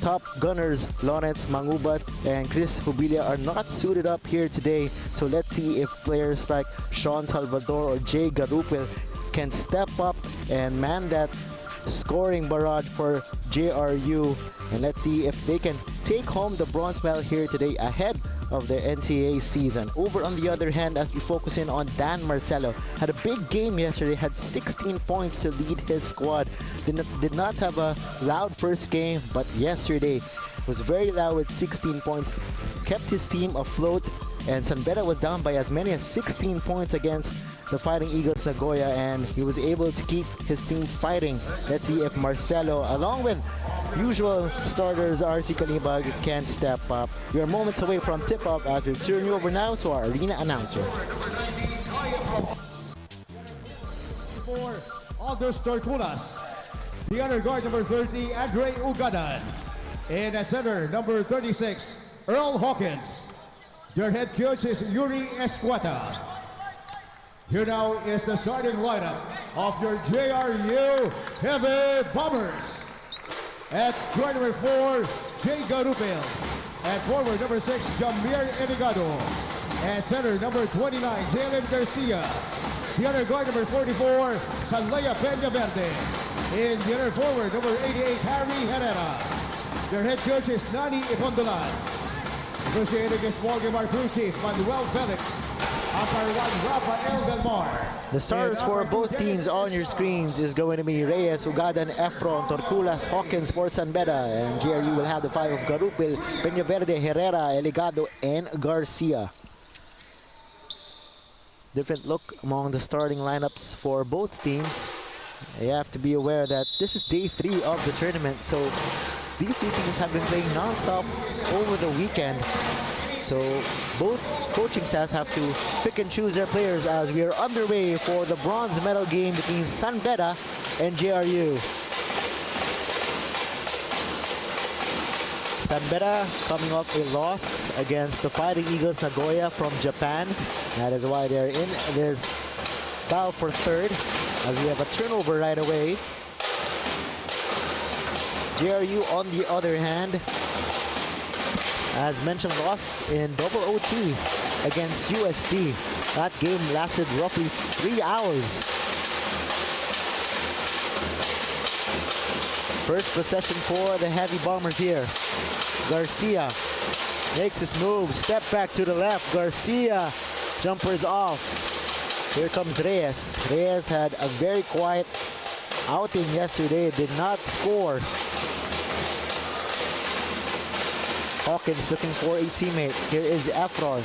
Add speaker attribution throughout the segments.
Speaker 1: top gunners Lawrence Mangubat and Chris Hubilia are not suited up here today. So let's see if players like Sean Salvador or Jay Garupil can step up and man that scoring barrage for JRU. And let's see if they can take home the bronze medal here today ahead of the NCAA season. Over on the other hand, as we focus in on Dan Marcelo, had a big game yesterday, had 16 points to lead his squad. Did not have a loud first game, but yesterday was very loud with 16 points, kept his team afloat, and San Beda was down by as many as 16 points against the Fighting Eagles Nagoya, and he was able to keep his team fighting. Let's see if Marcelo, along with usual starters RC Kalibag, can step up. We are moments away from tip-off as we turn you over now to our arena announcer.
Speaker 2: For Aldous Torculas, the other guard number 30, Andre Ugadan, and at center number 36, Earl Hawkins. Their head coach is Yuri Escueta. Here now is the starting lineup of your JRU Heavy Bombers. At guard number 4, Jay Garupil. At forward number 6, Jamir Enigado. At center number 29, Jalen Garcia. The other guard number 44, Sanlaya Peñaverde. In the other forward number 88, Harry Herrera. Their head coach is Nani Ipondolan. Negotiating his small game crew chief, Manuel Felix. Umpire 1, Rafael Belmar.
Speaker 1: The stars for both teams on your screens is going to be Reyes, Ugadan, Efron, Torculas, Hawkins for San Beda. And JRU will have the five of Garupil, Peñaverde, Herrera, Eligado, and Garcia. Different look among the starting lineups for both teams. You have to be aware that this is day 3 of the tournament, so these two teams have been playing non-stop over the weekend. So both coaching staffs have to pick and choose their players as we are underway for the bronze medal game between San Beda and JRU. San Beda coming off a loss against the Fighting Eagles Nagoya from Japan. That is why they're in this battle for third, as we have a turnover right away. JRU, on the other hand, as mentioned, lost in double OT against USD. That game lasted roughly 3 hours. First possession for the Heavy Bombers here. Garcia makes his move, step back to the left. Garcia, jumpers off. Here comes Reyes. Reyes had a very quiet outing yesterday, did not score. Hawkins looking for a teammate. Here is Efron.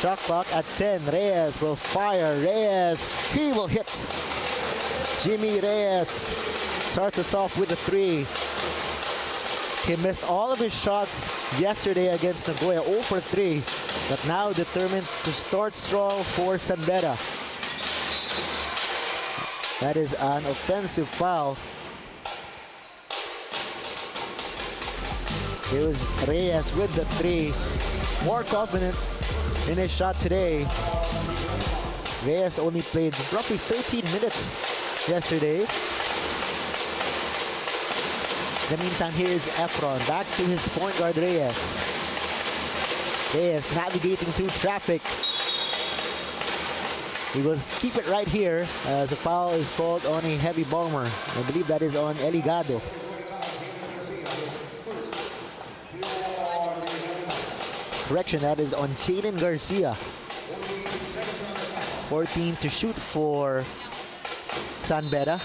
Speaker 1: Shot clock at 10. Reyes will fire. Reyes, he will hit. Jimmy Reyes starts us off with a 3. He missed all of his shots yesterday against Nagoya, 0 for 3, but now determined to start strong for San Beda. That is an offensive foul. Here's Reyes with the 3. More confident in his shot today. Reyes only played roughly 13 minutes yesterday. In the meantime, here is Efron. Back to his point guard, Reyes. Reyes navigating through traffic. He will keep it right here as a foul is called on a Heavy Bomber. I believe that is on Eligado. Correction, that is on Jalen Garcia. 14 to shoot for San Beda.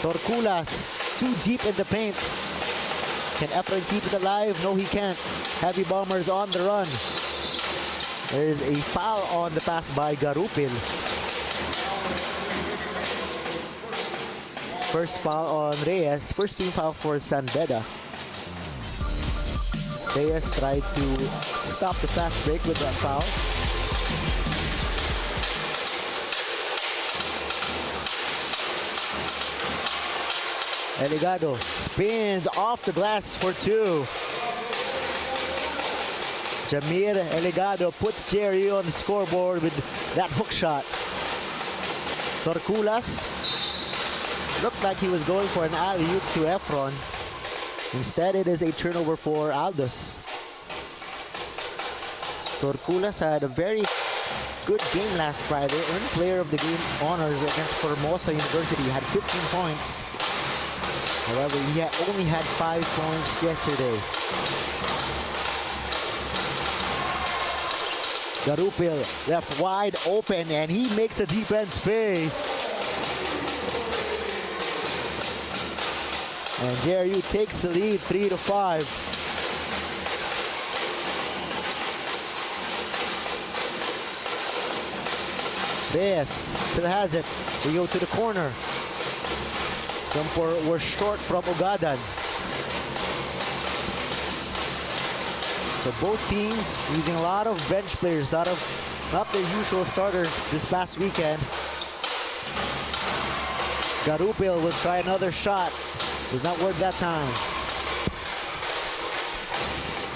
Speaker 1: Torculas too deep in the paint. Can Efron keep it alive? No, he can't. Heavy Bombers on the run. There is a foul on the pass by Garupil. First foul on Reyes. First team foul for San Beda. Reyes tried to stop the fast break with that foul. Eligado spins off the glass for 2. Jamir Eligado puts JRU on the scoreboard with that hook shot. Torculas looked like he was going for an alley-oop to Efron. Instead, it is a turnover for Aldous. Torculas had a very good game last Friday, earned Player of the Game honors against Formosa University. He had 15 points. However, he only had 5 points yesterday. Garupil left wide open, and he makes a defense pay. And JRU takes the lead 3-5. Reyes still has it. We go to the corner. Jumper was short from Ugadan. So both teams using a lot of bench players, a lot of not their usual starters this past weekend. Garupil will try another shot. Does not work that time.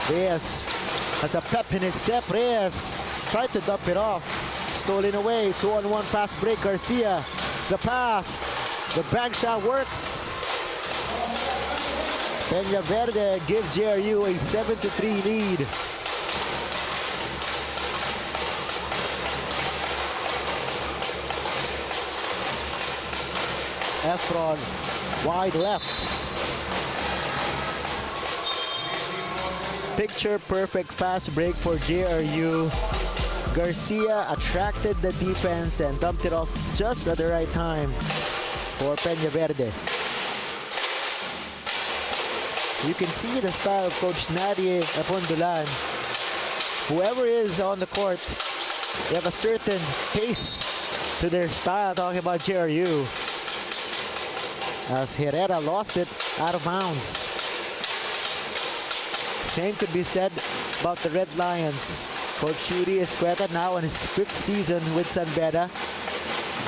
Speaker 1: Reyes has a pep in his step. Reyes tried to dump it off. Stolen away. 2-on-1 fast break. Garcia. The pass. The bank shot works. Peña Verde give JRU a 7-3 lead. Efron wide left. Picture perfect fast break for JRU. Garcia attracted the defense and dumped it off just at the right time for Peña Verde. You can see the style of Coach Nadie Apondulan. Whoever is on the court, they have a certain pace to their style, talking about JRU. As Herrera lost it out of bounds. Same could be said about the Red Lions. Coach Yuri Escueta now in his 5th season with San Beda.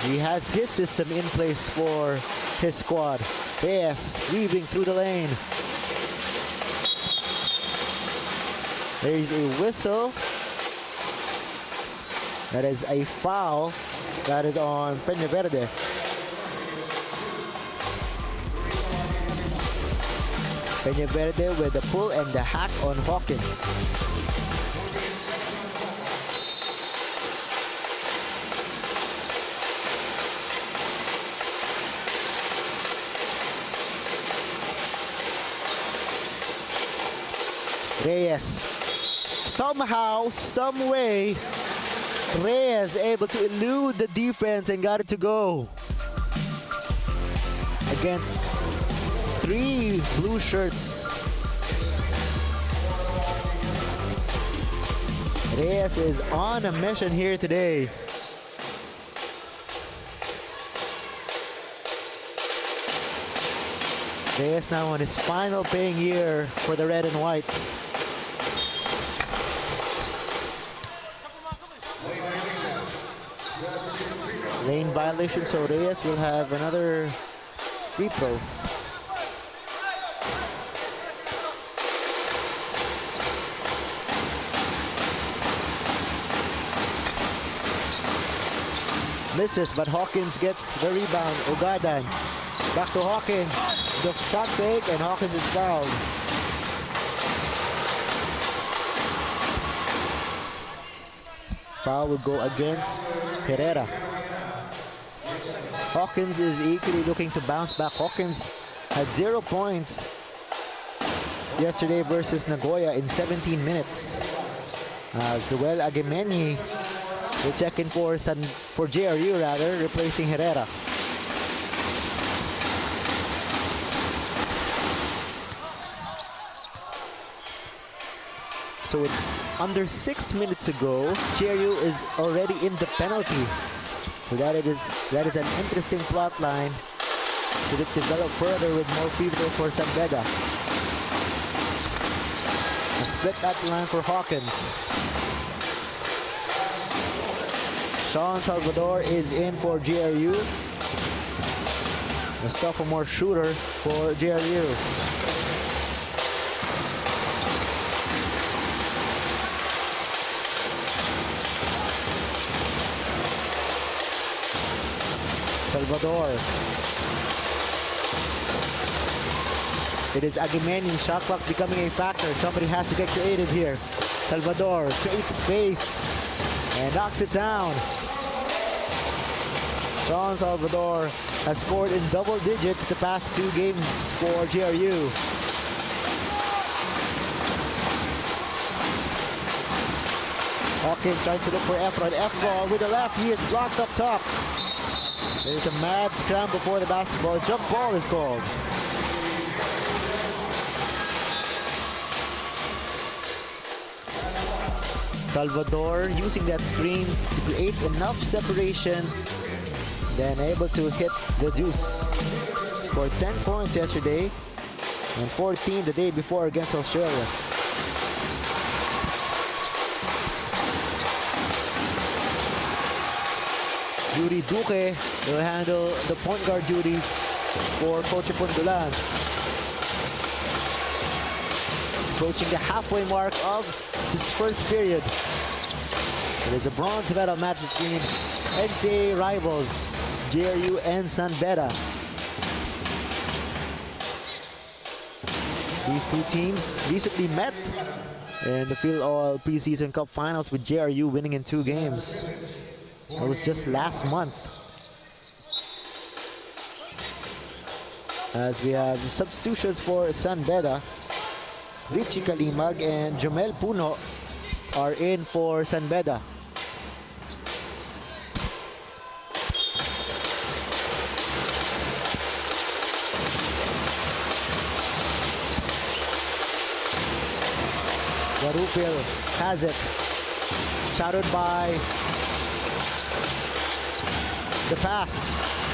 Speaker 1: He has his system in place for his squad. Reyes weaving through the lane. There is a whistle. That is a foul. That is on Peña Verde. Peña Verde with the pull and the hack on Hawkins. Reyes. Somehow, some way, Reyes able to elude the defense and got it to go. Against 3 blue shirts. Reyes is on a mission here today. Reyes now on his final paying year for the red and white. Lane violation, so Reyes will have another free throw. Misses, but Hawkins gets the rebound. Ugadan. Back to Hawkins. The shot fake, and Hawkins is fouled. Foul will go against Herrera. Hawkins is equally looking to bounce back. Hawkins had 0 points yesterday versus Nagoya in 17 minutes. Joel Agemeni will check in for JRU rather, replacing Herrera. So with under 6 minutes to go, JRU is already in the penalty. So that is an interesting plot line to develop further with more free throws for San Beda. A split at the line for Hawkins. Sean Salvador is in for JRU. The sophomore shooter for JRU. Salvador It is Aguimeni, shot clock becoming a factor. Somebody has to get creative here. Salvador creates space and knocks it down. Sean Salvador has scored in double digits the past 2 games for JRU. Hawkins trying to look for Efron. Efron with the left, he is blocked up top. There's a mad scramble for the basketball. Jump ball is called. Salvador using that screen to create enough separation, then able to hit the deuce. Scored 10 points yesterday and 14 the day before against Australia. Yuri Duque will handle the point guard duties for Coach Pundulan. Approaching the halfway mark of his first period. It is a bronze medal match between NSAC rivals, JRU and San Beda. These two teams recently met in the Phil Oil Preseason Cup Finals with JRU winning in 2 games. That was just last month. As we have substitutions for San Beda, Richie Kalimag and Jomel Puno are in for San Beda. Garupil has it. Shadowed by the pass.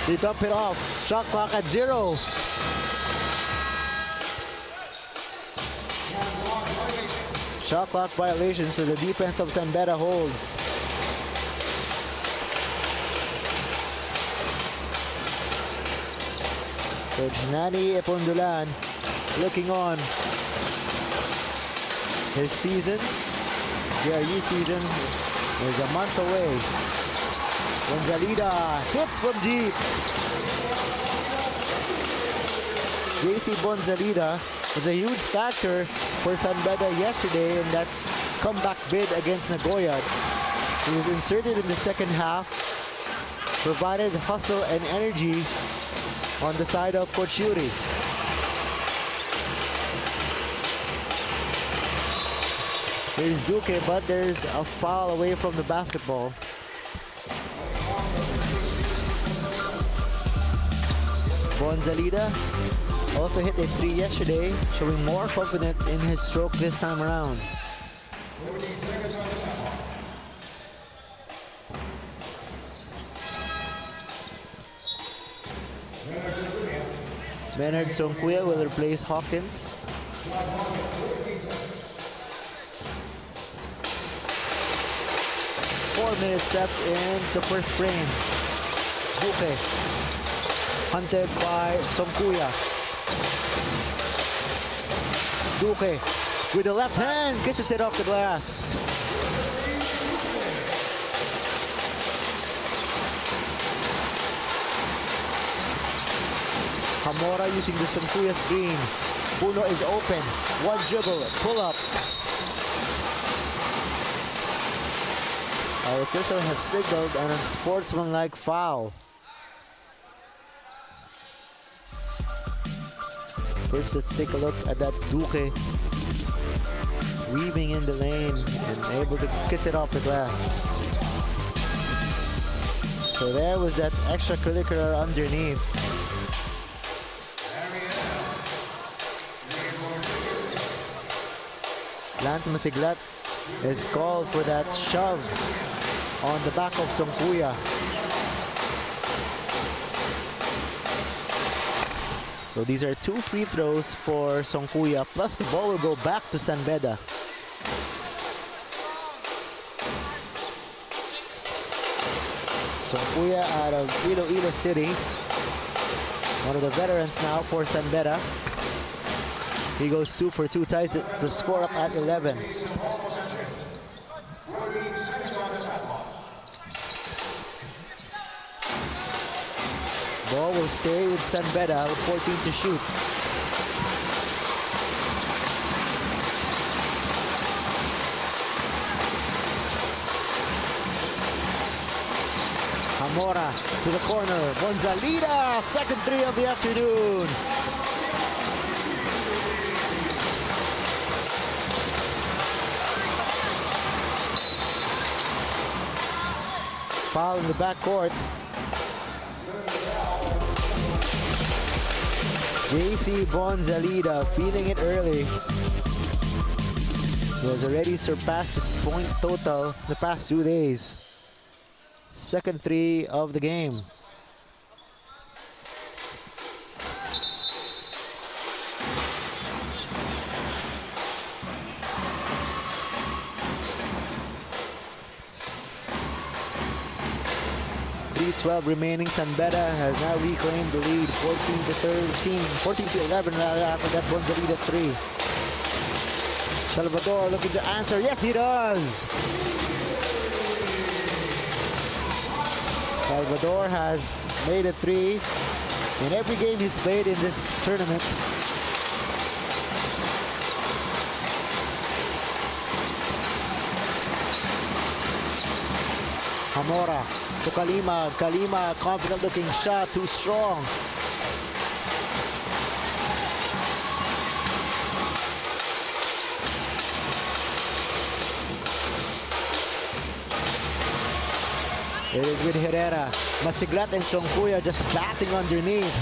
Speaker 1: They dump it off. Shot clock at 0. Shot clock violation, so the defense of San Beda holds. Coach Nani Epondulan looking on. His season, JRU season, is a month away. Gonzalida hits from deep. JC Bonzalida was a huge factor for San Beda yesterday in that comeback bid against Nagoya. He was inserted in the second half, provided hustle and energy on the side of Coach Yuri. Here's Duque, but there's a foul away from the basketball. Bonzalida also hit a 3 yesterday, showing more confidence in his stroke this time around. Bernard Songkuya will replace Hawkins. Four minutes left in the first frame. Duque hunted by Songkuya. Duque with the left hand kisses it off the glass. Hamora using the Songkuya screen. Puno is open. One dribble, pull up. Our official has signaled an unsportsmanlike foul. First, let's take a look at that Duque weaving in the lane and able to kiss it off the glass. So there was that extracurricular underneath. Lance Masiglat is called for that shove on the back of Songkuya. So these are 2 free throws for Songkuya, plus the ball will go back to San Beda. Songkuya out of Iloilo City, one of the veterans now for San Beda. He goes 2 for 2, ties it to score up at 11. Ball will stay with San Beda with 14 to shoot. Zamora to the corner. Gonzalita, second three of the afternoon. Foul in the backcourt. JC Gonzalita feeling it early. He has already surpassed his point total the past 2 days. Second three of the game. .12 remaining. Beda has now reclaimed the lead, 14-11 rather, after that Gonzalita 3. Salvador looking to answer. Yes, he does. Salvador has made a 3 in every game he's played in this tournament. Zamora to Kalima. Kalima, confident looking shot, too strong. It is with Herrera. Masiglat and Songkuya just batting underneath.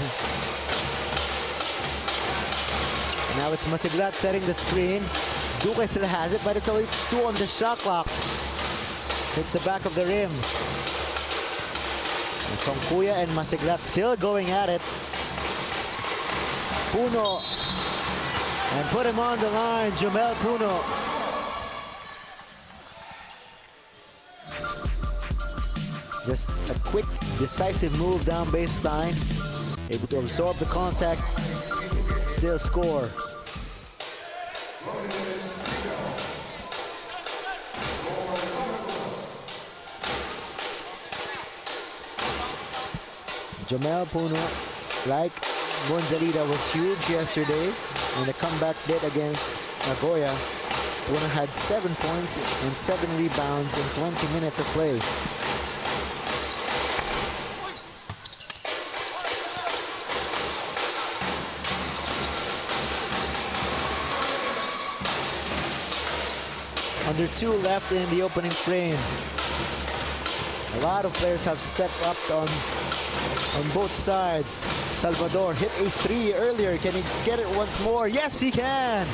Speaker 1: Now it's Masiglat setting the screen. Duque still has it, but it's only 2 on the shot clock. Hits the back of the rim. And Songkuya and Masiglat still going at it. Puno. And put him on the line, Jamel Puno. Just a quick, decisive move down baseline. Able to absorb the contact, still score. Jamel Puno, like Gonzalita, was huge yesterday in the comeback bid against Nagoya. Puno had 7 points and 7 rebounds in 20 minutes of play. Under 2 left in the opening frame. A lot of players have stepped up on both sides. Salvador hit a 3 earlier. Can he get it once more? Yes, he can!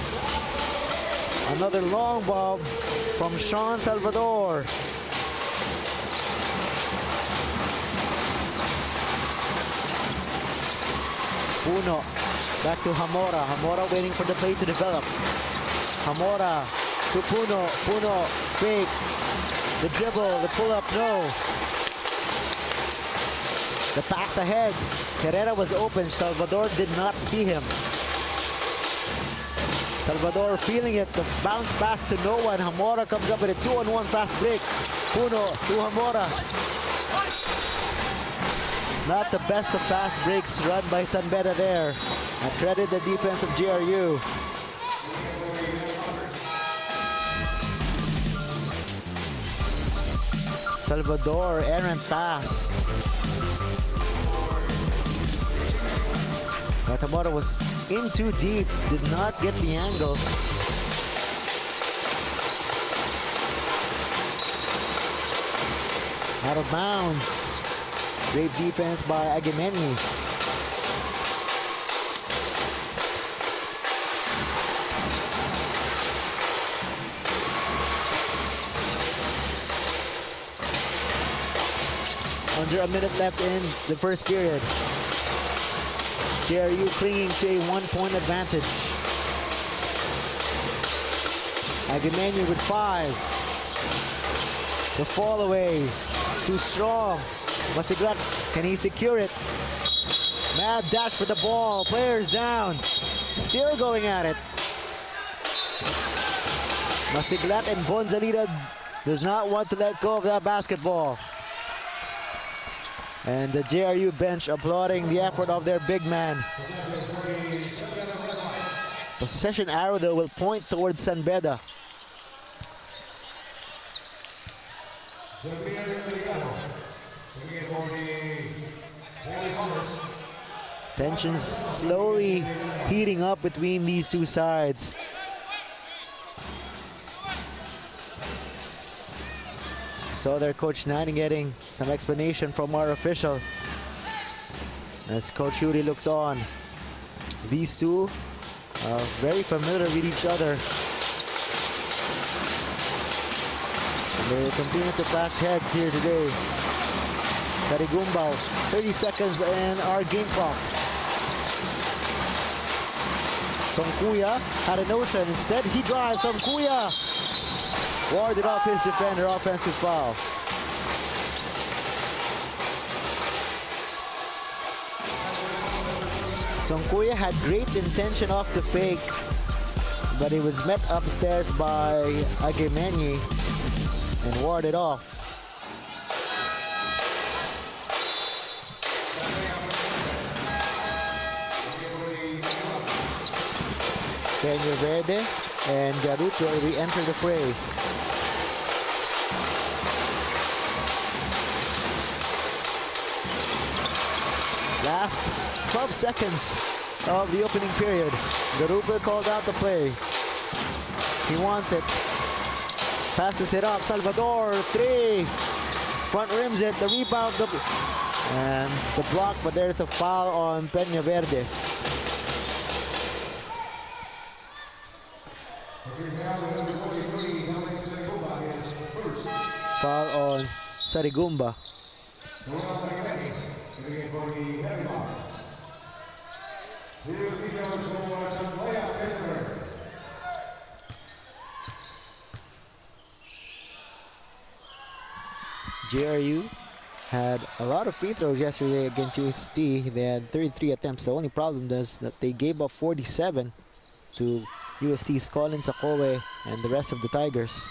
Speaker 1: Another long ball from Sean Salvador. Puno, back to Zamora. Zamora waiting for the play to develop. Zamora to Puno. Puno, fake. The dribble, the pull-up, no. The pass ahead. Herrera was open. Salvador did not see him. Salvador feeling it. The bounce pass to no one. Zamora comes up with a 2-on-1 fast break. Puno to Zamora. Not the best of fast breaks run by Beda there. I credit the defense of JRU. Salvador, errant pass. Zamora was in too deep, did not get the angle. Out of bounds. Great defense by Agameni. Under a minute left in the first period. JRU clinging to a 1-point advantage. Agameni with 5. The fall away, too strong. Masiglat, can he secure it? Mad dash for the ball, players down. Still going at it. Masiglat and Gonzalita does not want to let go of that basketball. And the JRU bench applauding the effort of their big man. Possession arrow though will point towards Beda. Tensions slowly heating up between these two sides. So their Coach Nani getting some explanation from our officials as Coach Yuri looks on. These two are very familiar with each other. And they continue to pack heads here today. Sarigumbao, 30 seconds and our game clock. Songkuya had a notion. Instead, he drives. Songkuya warded off his defender. Offensive foul. Songkuya had great intention off the fake, but he was met upstairs by Agemeni and warded off. Peña Verde and Garut will re-enter the fray. Last 12 seconds of the opening period. Garut called out the play. He wants it. Passes it up. Salvador, 3. Front rims it. The rebound. And the block, but there's a foul on Peña Verde. Foul on Sarigumba. JRU had a lot of free throws yesterday against UST. They had 33 attempts. The only problem is that they gave up 47 to UST's Colin Sakowe and the rest of the Tigers.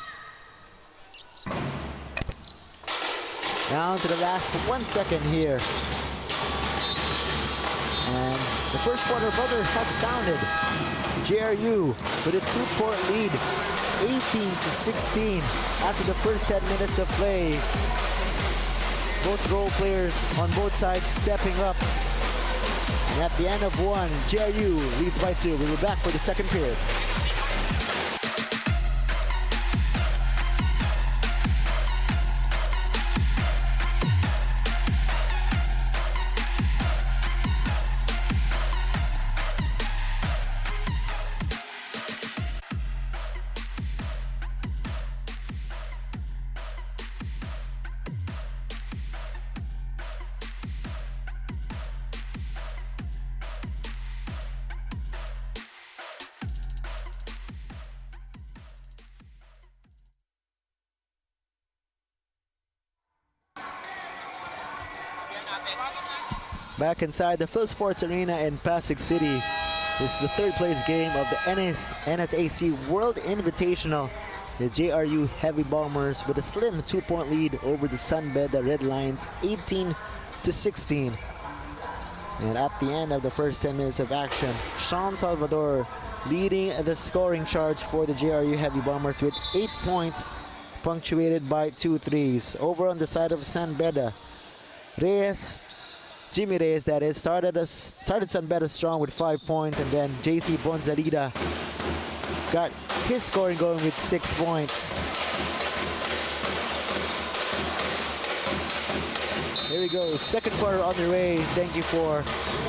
Speaker 1: Down to the last 1 second here. And the first quarter buzzer has sounded. JRU with a 2-point lead, 18-16 after the first 10 minutes of play. Both role players on both sides stepping up. And at the end of one, JRU leads by 2. We'll be back for the second period. Back inside the Phil Sports Arena in Pasig City. This is the third place game of the NSAC World Invitational. The JRU Heavy Bombers with a slim 2-point lead over the Beda Red Lions, 18-16. And at the end of the first 10 minutes of action, Sean Salvador leading the scoring charge for the JRU Heavy Bombers with 8 points, punctuated by 2 threes. Over on the side of Beda, Jimmy Reyes, that is, started Beda strong with 5 points, and then JC Bonzalida got his scoring going with 6 points. Here we go, second quarter on the way. Thank you for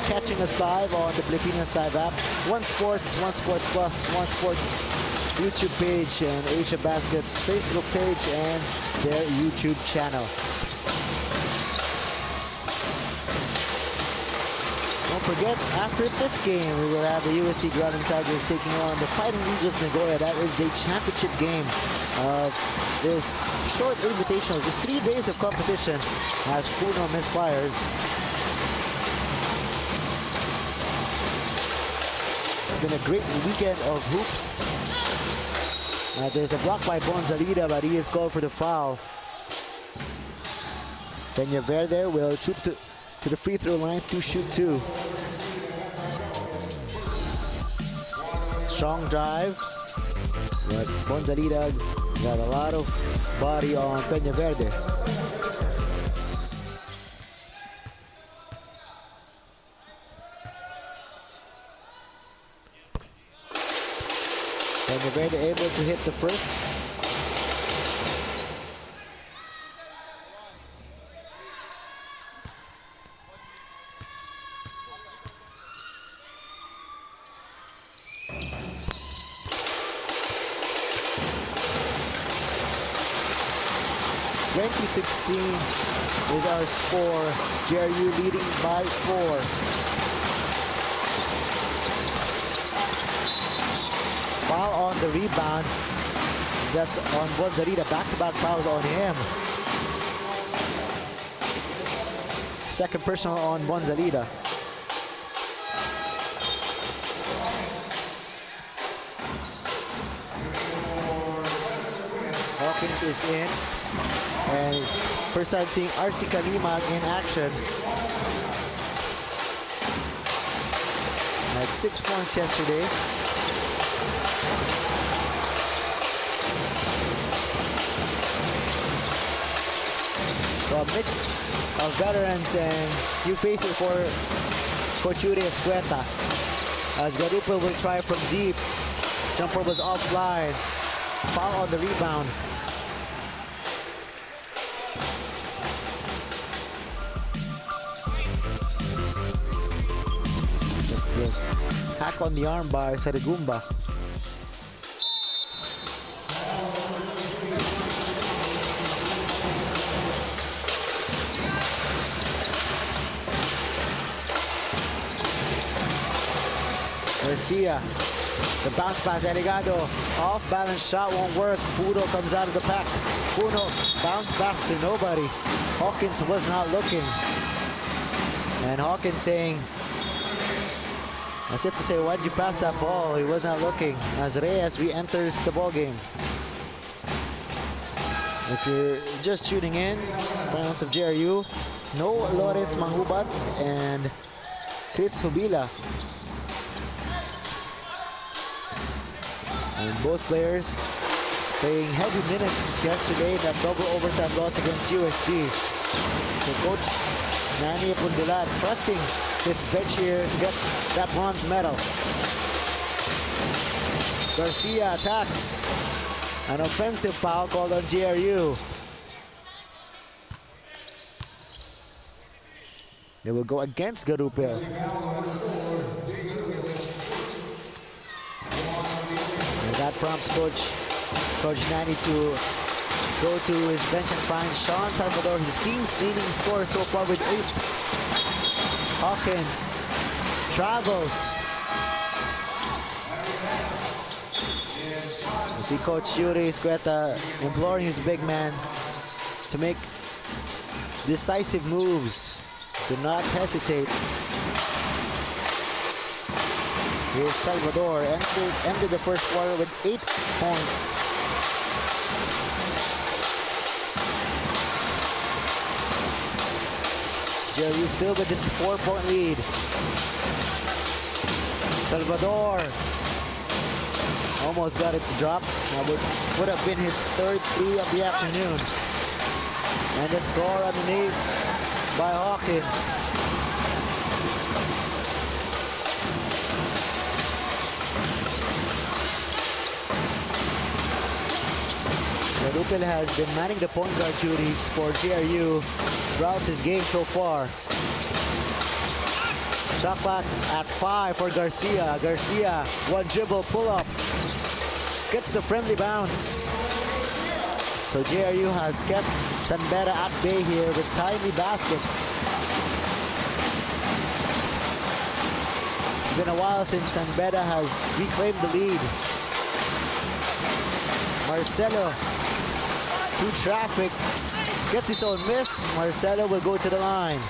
Speaker 1: catching us live on the Pilipinas Live app, One Sports, One Sports Plus, One Sports YouTube page, and Asiabasket's Facebook page and their YouTube channel. Don't forget, after this game, we will have the USC Grounding Tigers taking on the Fighting Eagles Nagoya. That is the championship game of this short invitational. Just 3 days of competition as Puno misfires. It's been a great weekend of hoops. There's a block by Bonzalida, but he is called for the foul. Peña Verde will shoot to the free throw line to shoot 2. Strong drive, but Bonzalida got a lot of body on Peña Verde. And Beda able to hit the first. .16 is our score. JRU leading by 4. Foul on the rebound. That's on Bonzarita. Back-to-back fouls on him. Second personal on Bonzarita. Hawkins is in. And first time seeing RC Kalimag in action. Had 6 points yesterday. So a mix of veterans and new faces for Coach Yuri Escueta. As Garupa will try from deep. Jumper was offline. Foul on the rebound. Just hack on the arm by Sarigumba. Garcia, the bounce pass, Eligado, off balance shot won't work. Puno comes out of the pack. Puno bounce pass to nobody. Hawkins was not looking. And Hawkins saying, as if to say, why'd you pass that ball? He was not looking. As Reyes re-enters the ball game. If you're just tuning in, fans of JRU, no Lawrence Manghubat and Chris Hubila. And both players playing heavy minutes yesterday in that double overtime loss against USD. So Coach Nani Pundulat trusting his bench here to get that bronze medal. Garcia attacks. An offensive foul called on JRU. They will go against Garupil. And that prompts Coach Nani to go to his bench and find Sean Salvador, his team's leading scorer so far with 8. Hawkins travels. You see Coach Yuri Escueta imploring his big man to make decisive moves. Do not hesitate. Here's Salvador, ended the first quarter with 8 points. JRU still with this 4-point lead. Salvador almost got it to drop. That would have been his 3rd three of the afternoon. And the score underneath by Hawkins. Rupel has been manning the point guard duties for JRU throughout this game so far. Shot clock at 5 for Garcia. Garcia, one dribble, pull up. Gets the friendly bounce. So JRU has kept San Beda at bay here with timely baskets. It's been a while since San Beda has reclaimed the lead. Marcelo, through traffic, gets his own miss. Marcelo will go to the line.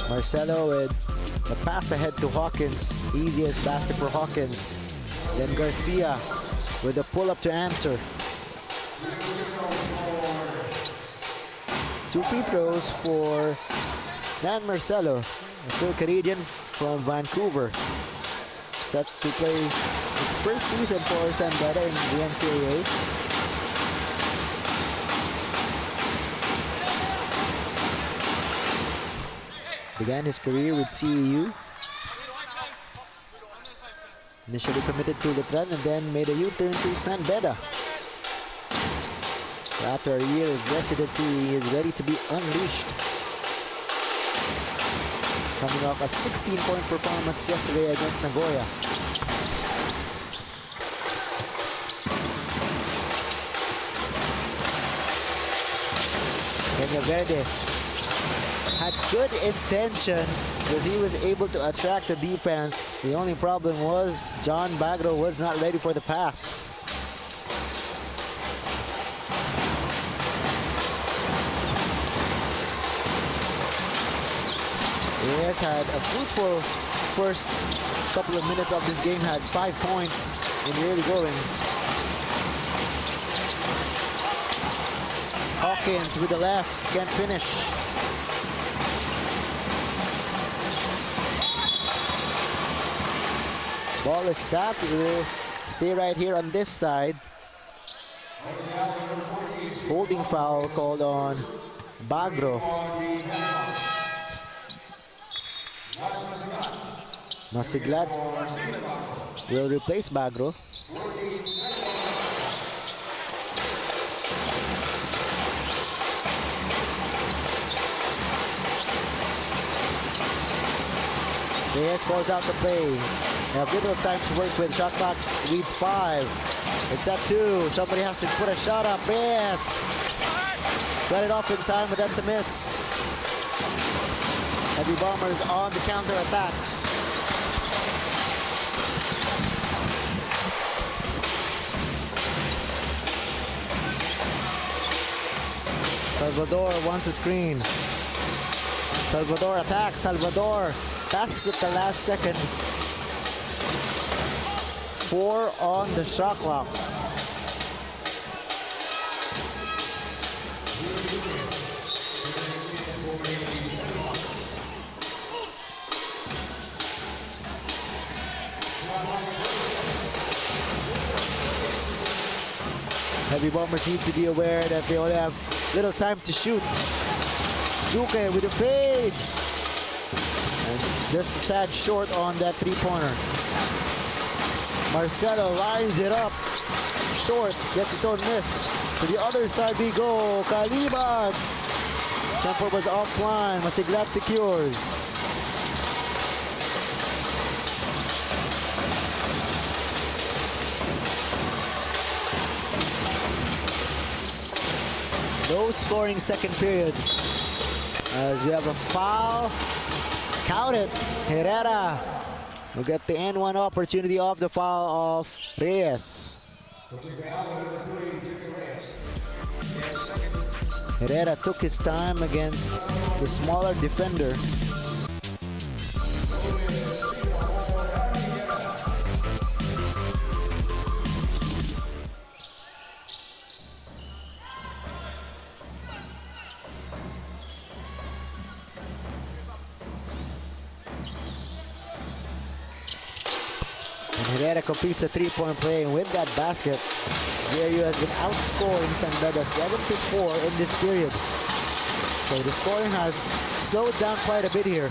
Speaker 1: Marcelo with a pass ahead to Hawkins. Easiest basket for Hawkins. Then Garcia with a pull-up to answer. 2 free throws for Dan Marcelo, a Phil-Canadian from Vancouver. Set to play his first season for San Beda in the NCAA. Began his career with CEU. Initially committed to Letran and then made a U-turn to San Beda. So after a year of residency, he is ready to be unleashed. Coming off a 16-point performance yesterday against Nagoya. Kenya Verde had good intention because he was able to attract the defense. The only problem was John Bagro was not ready for the pass. Reyes had a fruitful first couple of minutes of this game, had 5 points in the early goings. Hawkins with the left, can't finish. Ball is stopped. It will stay right here on this side. Holding foul called on Bagro. Masiglat will replace Bagro. Reyes calls out the play. They have little time to work with. Shot clock leads 5. It's at 2. Somebody has to put a shot up. Reyes got it off in time, but that's a miss. Heavy Bombers on the counter attack. Salvador wants a screen. Salvador attacks. Salvador passes at the last second. 4 on the shot clock. Heavy Bombers need to be aware that they only have little time to shoot. Duque with a fade. And just a tad short on that three-pointer. Marcelo lines it up. Short, gets its own miss. To the other side we go. Kalibad. Tempo was offline. Masiglat secures. No scoring second period as we have a foul. Count it. Herrera will get the N1 opportunity off the foul of Reyes. Herrera took his time against the smaller defender. Herrera completes a three-point play, and with that basket, JRU has been outscoring San Beda 7-4 in this period. So the scoring has slowed down quite a bit here.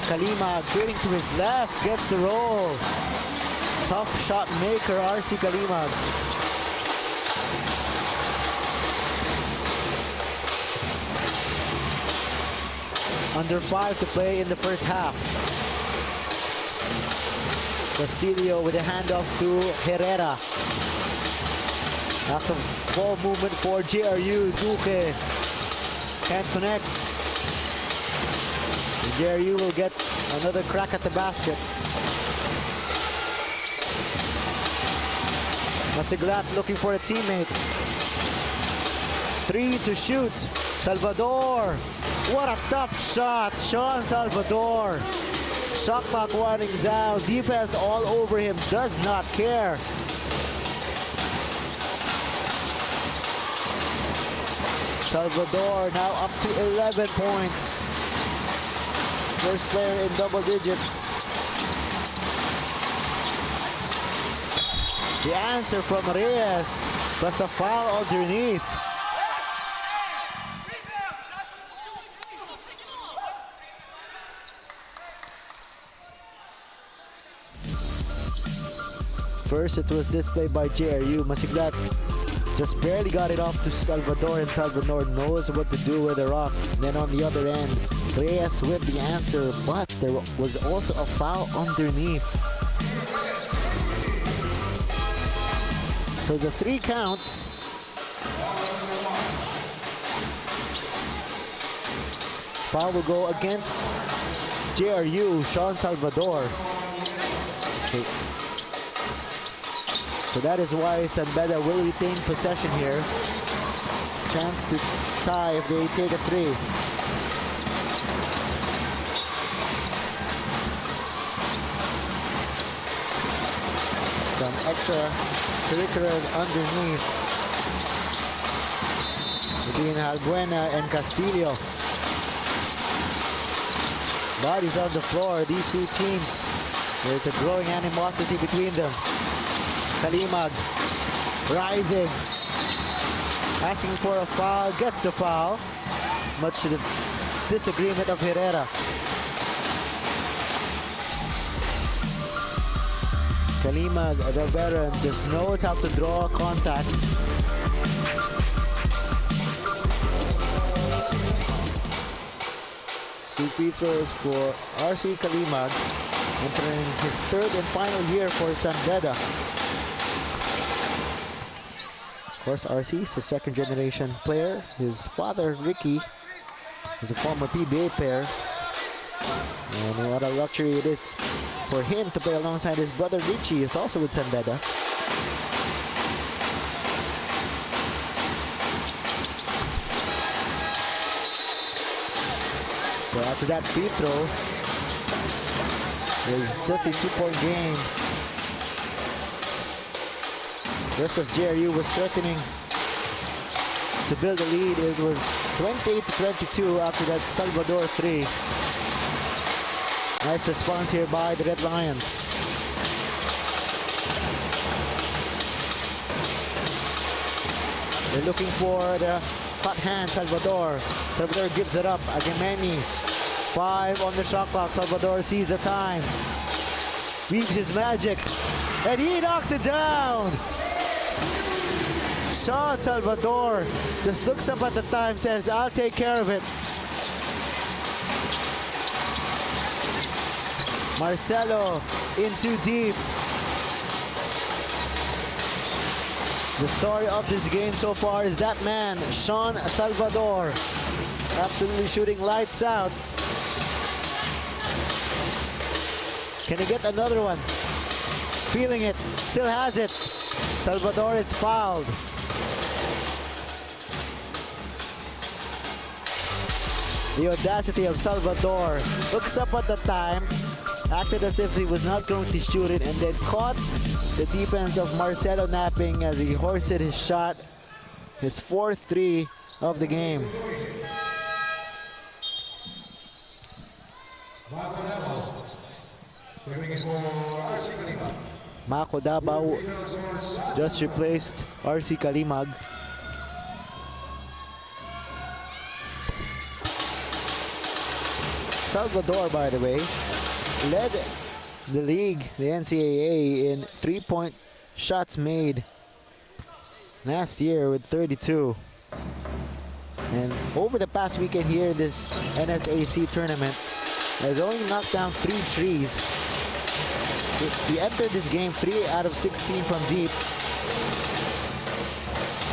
Speaker 1: Kalima getting to his left, gets the roll. Tough shot maker, RC Kalima. Under 5 to play in the first half. Castillo with a handoff to Herrera. Lots of ball movement for JRU. Duque can't connect. JRU will get another crack at the basket. Masiglat looking for a teammate. 3 to shoot. Salvador. What a tough shot. Sean Salvador. Shot clock winding down. Defense all over him. Does not care. Salvador now up to 11 points. First player in double digits. The answer from Reyes, plus a foul underneath. First, it was displayed by JRU. Masiglat just barely got it off to Salvador, and Salvador knows what to do with the rock. And then on the other end, Reyes with the answer, but there was also a foul underneath. So the 3 counts. Foul will go against JRU, Sean Salvador. Okay. So that is why San Beda will retain possession here. Chance to tie if they take a 3. Some extra curricular underneath between Albuena and Castillo. Bodies on the floor, these 2 teams. There's a growing animosity between them. Kalimag rising, asking for a foul, gets the foul, much to the disagreement of Herrera. Kalimag, the veteran, just knows how to draw contact. Two free throws for RC Kalimag, entering his 3rd and final year for San Beda. Of course, RC is a 2nd generation player. His father, Ricky, is a former PBA player. And what a luxury it is for him to play alongside his brother Richie, who's also with San Beda. So after that free throw, it was just a 2-point game. Just as JRU was threatening to build a lead, it was 28-22 after that Salvador 3. Nice response here by the Red Lions. They're looking for the hot hand, Salvador. Salvador gives it up. Agameni, 5 on the shot clock. Salvador sees the time. Weaves his magic, and he knocks it down. Sean Salvador just looks up at the time, says, I'll take care of it. Marcelo in too deep. The story of this game so far is that man, Sean Salvador, absolutely shooting lights out. Can he get another one? Feeling it, still has it. Salvador is fouled. The audacity of Salvador. Looks up at the time, acted as if he was not going to shoot it, and then caught the defense of Marcelo napping as he hoisted his shot, his 4th 3 of the game. Mako Davao just replaced RC Kalimag. Salvador, by the way, led the league, the NCAA, in 3-point shots made last year with 32. And over the past weekend here, this NSAC tournament has only knocked down 3 threes. He entered this game 3 out of 16 from deep.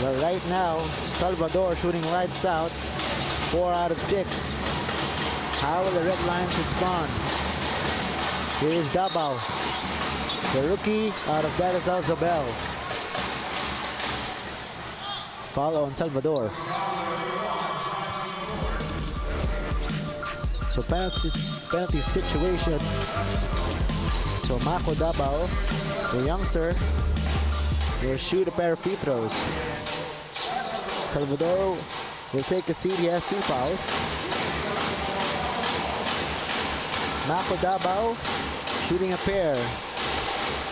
Speaker 1: But right now, Salvador shooting lights out, 4 out of 6. How will the Red Lions respond? Here is Davao, the rookie out of Beda Zabel. Foul on Salvador. So penalty situation. So Mako Davao, the youngster, will shoot a pair of free throws. Salvador will take a seat. He has 2 fouls. Mako Davao shooting a pair.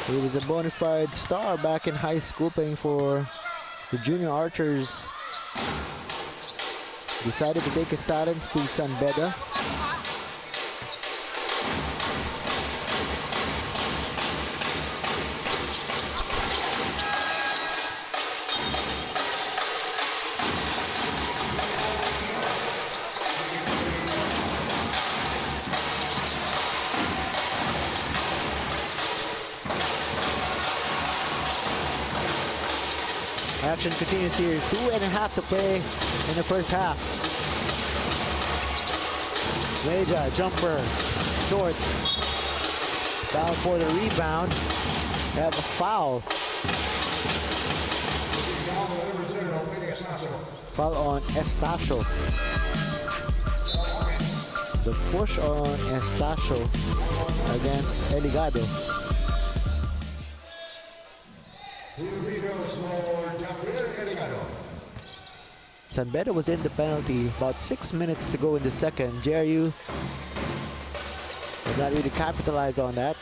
Speaker 1: He was a bona fide star back in high school, playing for the junior archers. Decided to take his talents to San Beda. Action continues here. 2.5 to play in the first half. Beda, jumper, short. Down for the rebound. Have a foul. Foul on Estacio. The push on Estacio against Eligado. San Beda was in the penalty. About 6 minutes to go in the second. JRU did not really capitalize on that.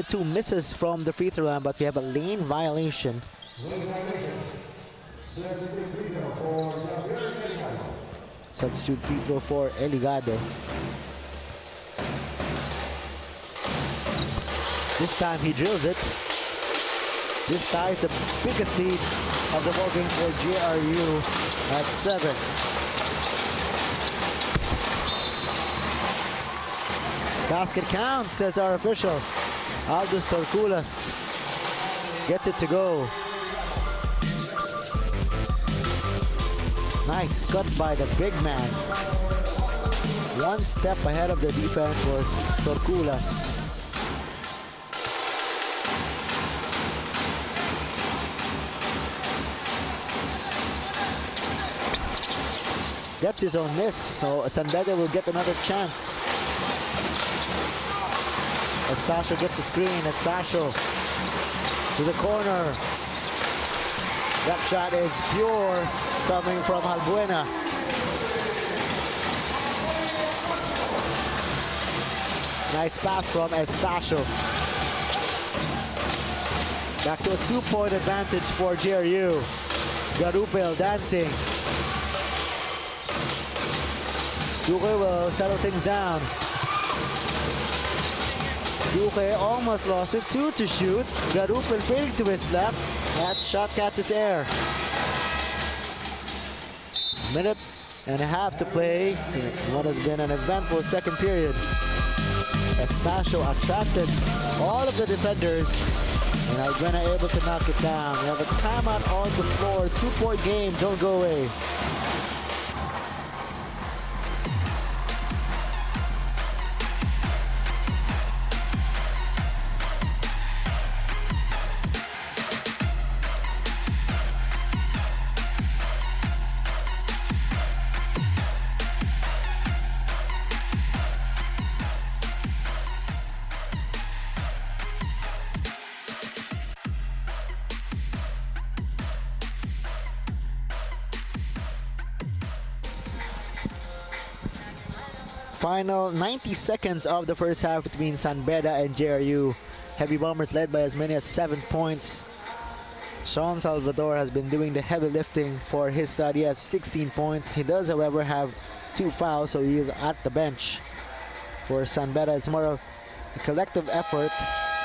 Speaker 1: Two misses from the free throw line, but we have a lane violation. Substitute free throw for Eligado. This time he drills it. This ties the biggest lead of the ball game for JRU at 7. Basket counts, says our official. Aldous Torculas gets it to go. Nice cut by the big man. One step ahead of the defense was Torculas. Gets his own miss, so San Beda will get another chance. Estacio gets a screen. Estacio to the corner. That shot is pure, coming from Albuena. Nice pass from Estacio. Back to a 2-point advantage for JRU. Garupel dancing. Duque will settle things down. Duque almost lost it. 2 to shoot. Garupel fading to his left. That shot catches air. Minute and a half to play. What has been an eventful second period. Estacio attracted all of the defenders, and Albuena able to knock it down. We have a timeout on the floor. 2-point game. Don't go away. Final 90 seconds of the first half between San Beda and JRU. Heavy Bombers led by as many as 7 points. Sean Salvador has been doing the heavy lifting for his side. He has 16 points. He does, however, have 2 fouls, so he is at the bench. For San Beda, it's more of a collective effort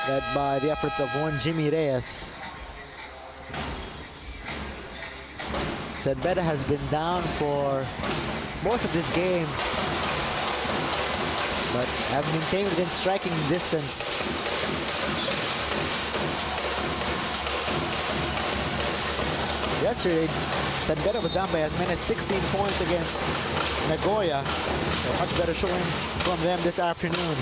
Speaker 1: led by the efforts of one Jimmy Reyes. San Beda has been down for most of this game, but have maintained within striking distance. Yesterday, San Beda was down by as many as 16 points against Nagoya. A much better showing from them this afternoon.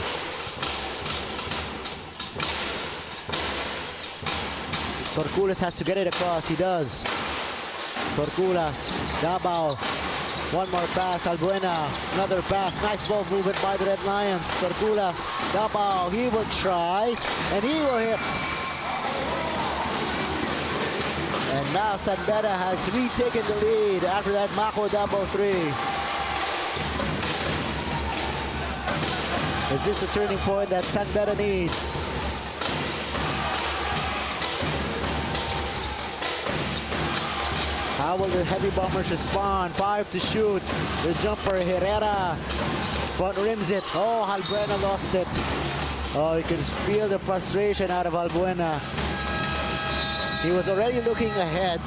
Speaker 1: Torculas has to get it across. He does. Torculas, Davao. One more pass, Albuena, another pass, nice ball movement by the Red Lions. Torculas, Davao, he will try, and he will hit. And now San Beda has retaken the lead after that Mako Davao 3. Is this the turning point that San Beda needs? How will the Heavy Bombers respond? 5 to shoot. The jumper, Herrera. Front rims it. Oh, Albuena lost it. Oh, you can feel the frustration out of Albuena. He was already looking ahead.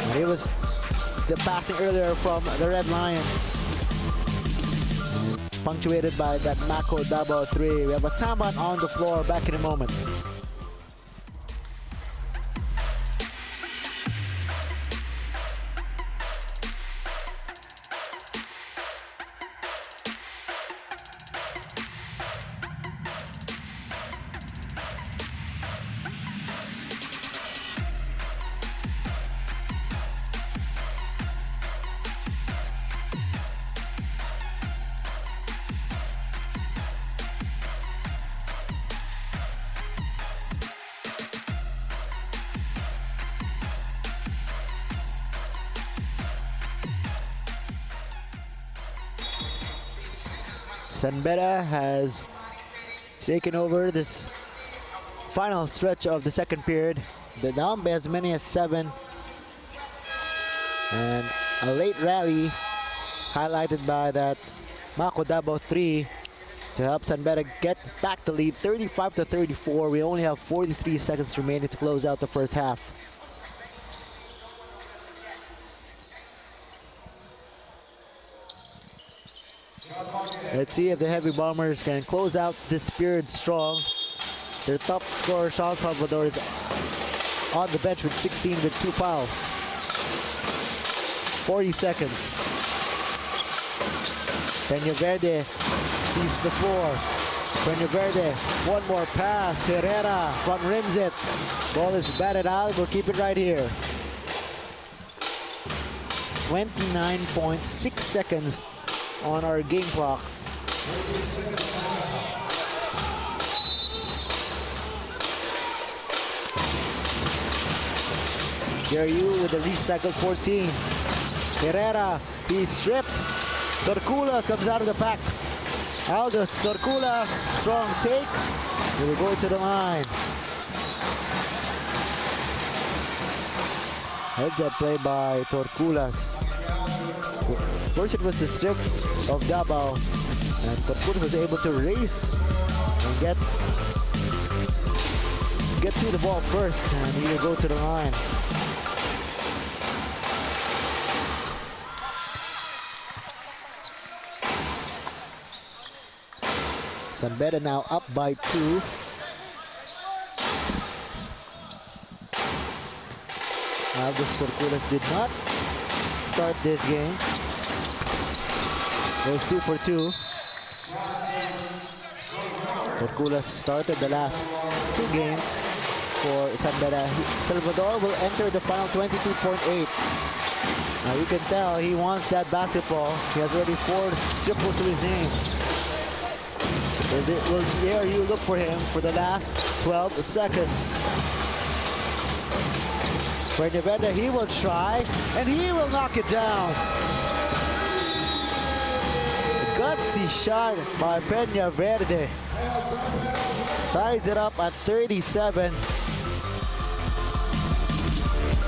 Speaker 1: And it was the passing earlier from the Red Lions. Punctuated by that Mako Davao 3. We have a timeout on the floor. Back in a moment. Beda has taken over this final stretch of the second period. They're down by as many as 7. And a late rally highlighted by that Mako Davao 3 to help Beda get back the lead 35-34. We only have 43 seconds remaining to close out the first half. Let's see if the Heavy Bombers can close out this period strong. Their top scorer, Sean Salvador, is on the bench with 16 with 2 fouls. 40 seconds. Peña Verde sees the floor. Peña Verde, one more pass. Herrera front rims it. Ball is batted out. We'll keep it right here. 29.6 seconds on our game clock. JRU with the recycled 14. Herrera, he's stripped. Torculas comes out of the pack. Aldous Torculas, strong take. He will go to the line. Heads up play by Torculas. First it was the strip of Davao, and Torculas was able to race and get to the ball first, and he will go to the line. Beda now up by 2. Aldous Torculas did not start this game. Goes 2 for 2. Torculas started the last 2 games for Beda. Salvador will enter the final 22.8. Now you can tell he wants that basketball. He has already 4 triple to his name. Will JRU look for him for the last 12 seconds? Peña Verde, he will try, and he will knock it down. Gutsy shot by Peña Verde. Ties it up at 37.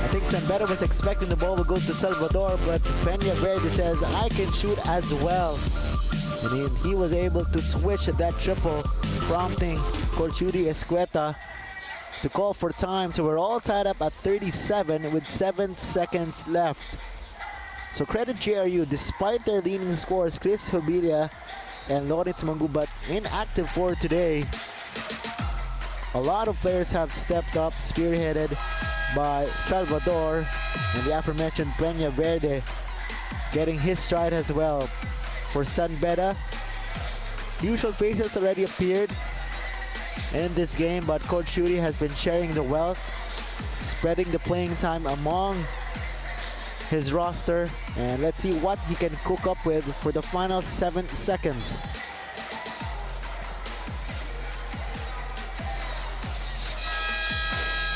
Speaker 1: I think Beda was expecting the ball to go to Salvador, but Peña Verde says, I can shoot as well. And he was able to switch that triple, prompting Coach Judy Escueta to call for time. So we're all tied up at 37 with 7 seconds left. So credit JRU, despite their leading scores, Chris Hobilia and Lawrence Mangubat inactive for today. A lot of players have stepped up, spearheaded by Salvador and the aforementioned Peña Verde getting his stride as well. For Beda, the usual faces already appeared in this game, but Coach Judy has been sharing the wealth, spreading the playing time among his roster, and let's see what he can cook up with for the final 7 seconds.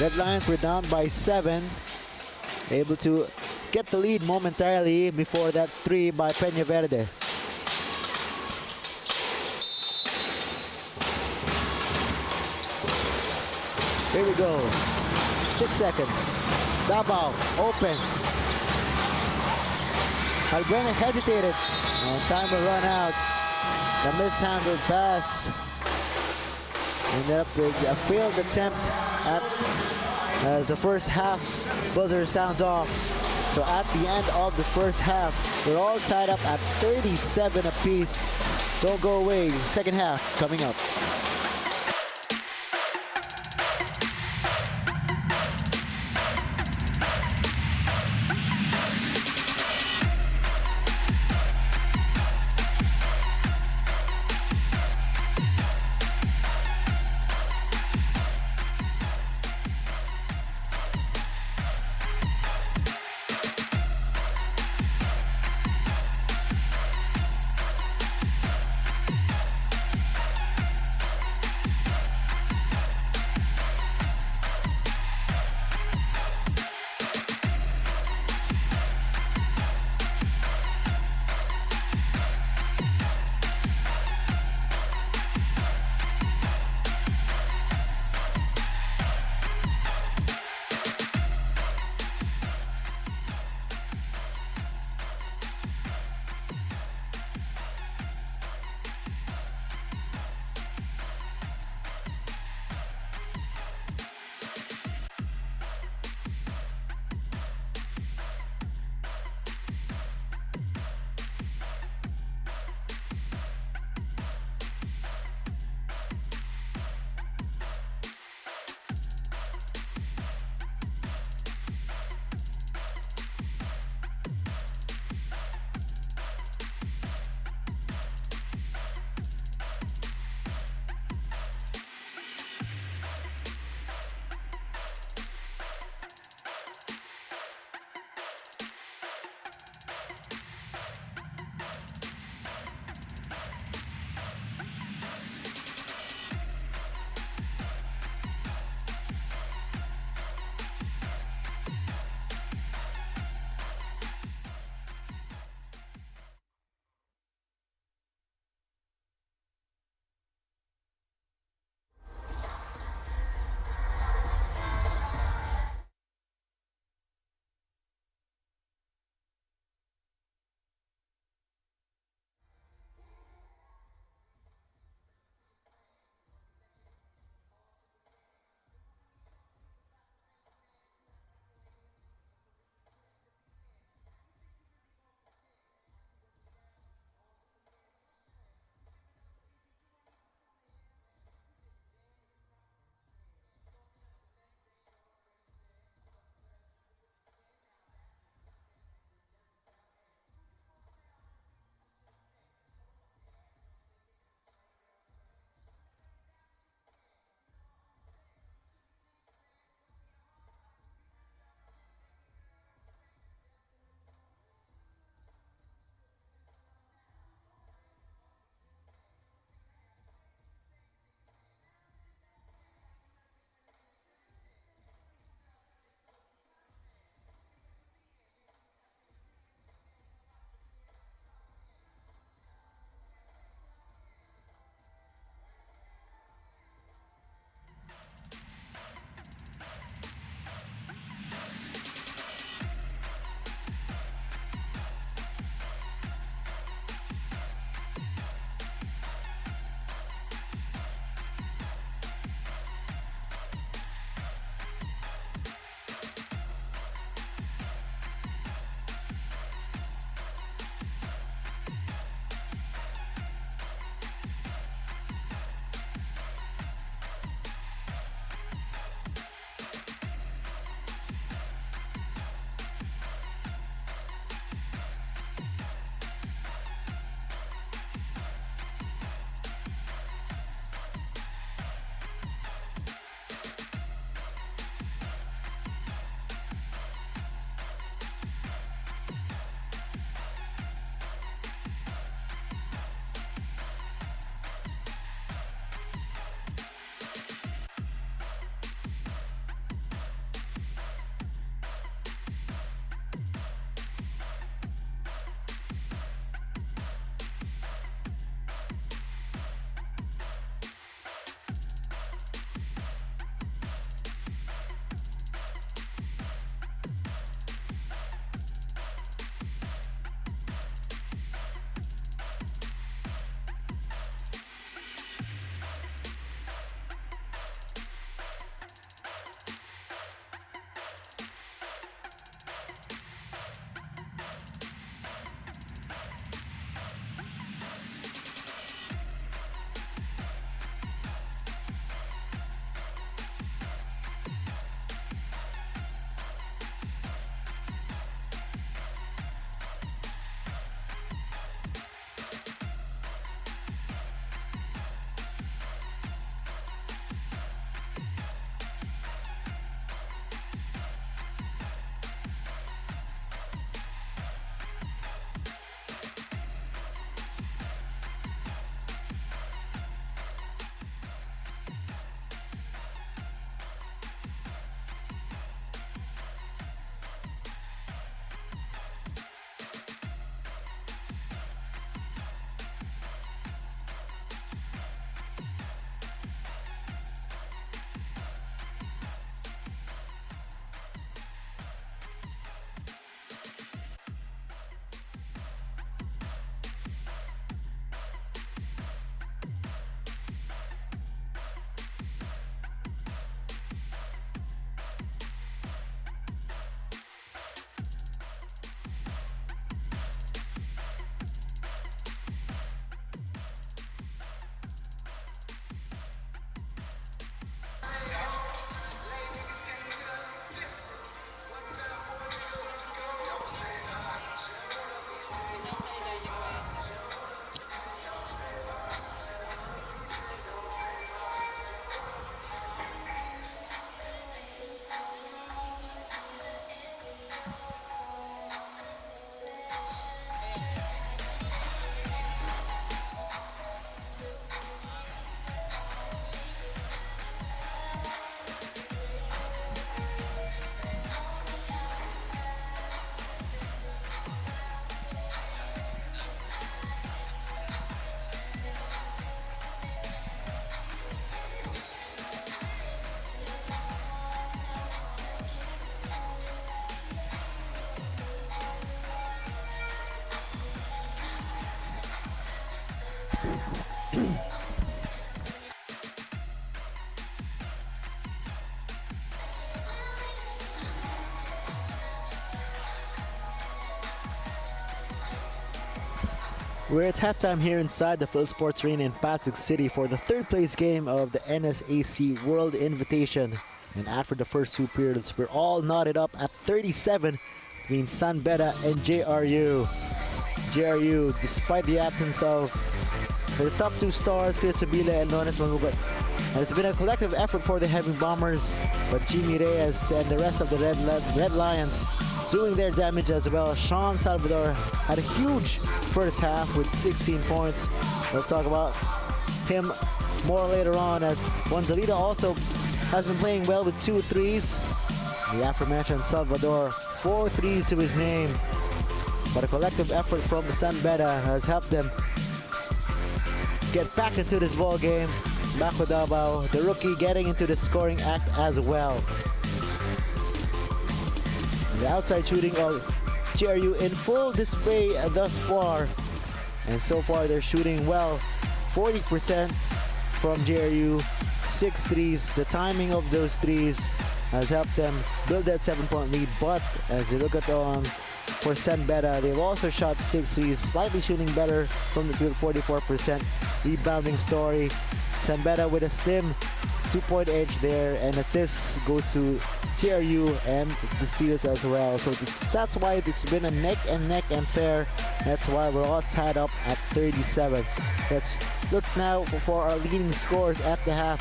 Speaker 1: Red Lions were down by 7, able to get the lead momentarily before that 3 by Peña Verde. Here we go. 6 seconds. Davao open. Albuena hesitated, and time will run out. The mishandled pass ended up with a failed attempt as the first half buzzer sounds off. So at the end of the first half, we're all tied up at 37 apiece. Don't go away. Second half coming up. We're at halftime here inside the Phil Sports Arena in Pasig City for the third place game of the NSAC World Invitation. And after the first two periods, we're all knotted up at 37 between San Beda and JRU. JRU, despite the absence of their top two stars, Chris Hubilia and Lones Mangubat. And it's been a collective effort for the Heavy Bombers, but Jimmy Reyes and the rest of the Red Lions doing their damage as well. Sean Salvador had a huge first half with 16 points. We'll talk about him more later on, as Gonzalita also has been playing well with 2 threes. The aforementioned Salvador, 4 threes to his name. But a collective effort from San Beda has helped them get back into this ball game. Bako Davao, the rookie, getting into the scoring act as well. The outside shooting of JRU in full display thus far. And so far they're shooting well. 40% from JRU, 6 threes. The timing of those threes has helped them build that 7-point lead. But as you look at for San Beda, they've also shot 6 threes, slightly shooting better from the field, 44%. Rebounding story. San Beda with a slim 2-point edge there, and assists goes to JRU and the steals as well. So that's why it's been a neck and neck affair. That's why we're all tied up at 37. Let's look now for our leading scores at the half.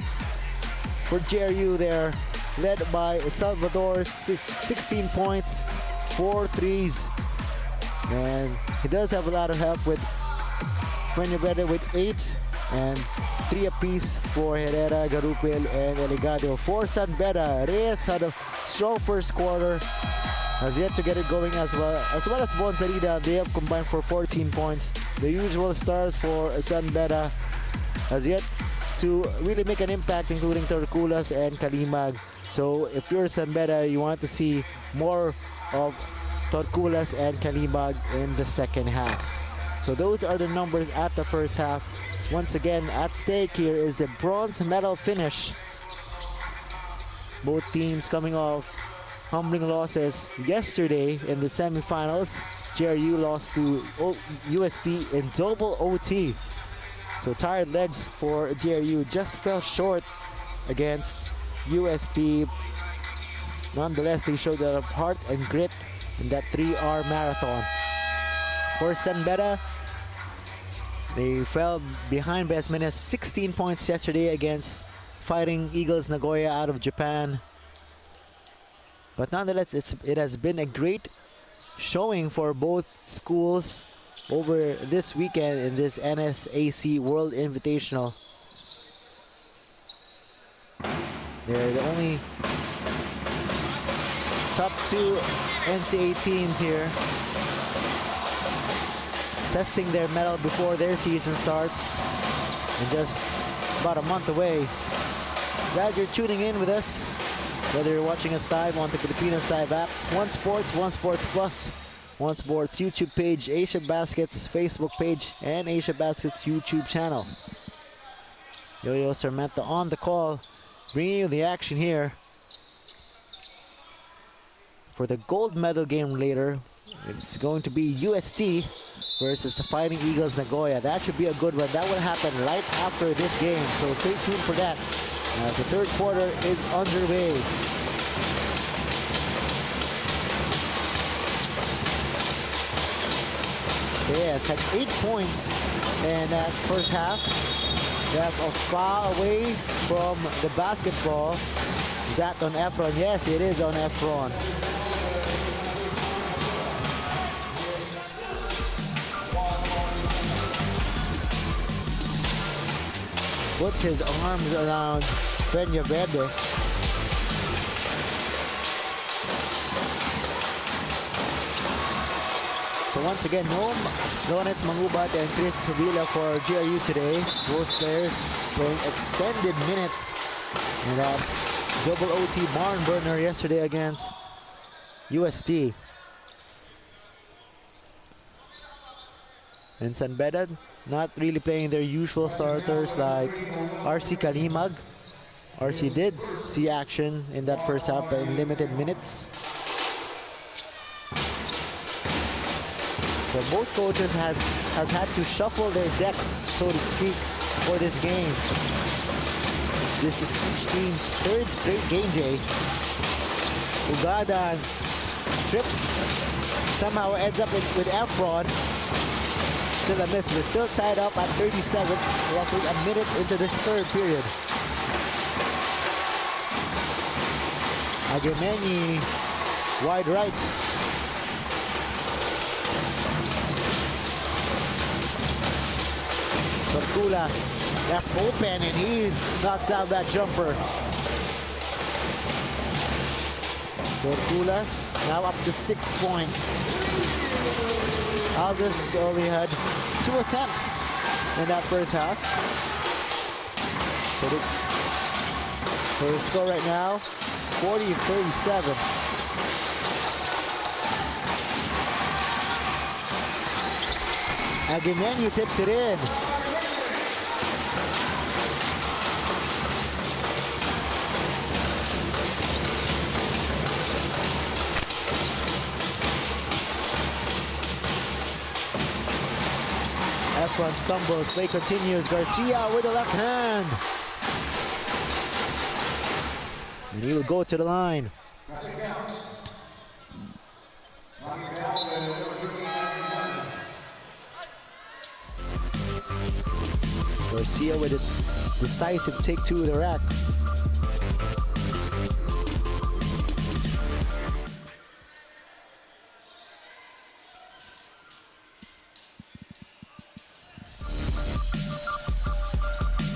Speaker 1: For JRU, they're led by Salvador, 16 points, 4 threes. And he does have a lot of help with Beda with 8 and 3 apiece for Herrera, Garupil, and Eligado. For San Beda, Reyes had a strong first quarter, has yet to get it going as well as Bonzarida. They have combined for 14 points. The usual stars for San Beda has yet to really make an impact, including Torculas and Kalimag. So if you're San Beda, you want to see more of Torculas and Kalimag in the second half. So those are the numbers at the first half. Once again, at stake here is a bronze medal finish. Both teams coming off humbling losses yesterday in the semifinals. JRU lost to UST in double OT. So tired legs for JRU, just fell short against UST. Nonetheless, they showed their heart and grit in that 3-hour marathon. For San Beda, they fell behind by as many as 16 points yesterday against Fighting Eagles Nagoya out of Japan. But nonetheless, it has been a great showing for both schools over this weekend in this NSAC World Invitational. They're the only top 2 NCAA teams here, testing their mettle before their season starts, and just about a month away. Glad you're tuning in with us, whether you're watching us live on the Pilipinas Live app, One Sports, One Sports Plus, One Sports YouTube page, Asiabasket's Facebook page, and Asiabasket's YouTube channel. Yo-Yo Sarmenta on the call, bringing you the action here for the gold medal game later. It's going to be UST versus the Fighting Eagles Nagoya. That should be a good one. That will happen right after this game, so stay tuned for that as the third quarter is underway. Yes, had 8 points in that first half. They have a foul away from the basketball. Is that on Efron? Yes, it is on Efron. Put his arms around Beda. So once again, no Lones Mangubat and Chris Hubilia for JRU today. Both players playing extended minutes in that double OT barn burner yesterday against UST. And San Beda not really playing their usual starters like RC Kalimag. RC did see action in that first half in limited minutes. So both coaches has had to shuffle their decks, so to speak, for this game. This is each team's third straight game day. Ugadan tripped, somehow ends up with Efron. Still a miss. We're still tied up at 37, roughly a minute into this third period. Agemeni, wide right. Torculas left open and he knocks out that jumper. Torculas now up to 6 points. Aldous only had 2 attempts in that first half. So the score right now, 40-37. Aguimenu tips it in. Efron stumbles, play continues. Garcia with the left hand. And he will go to the line. Garcia with a decisive take to the rack.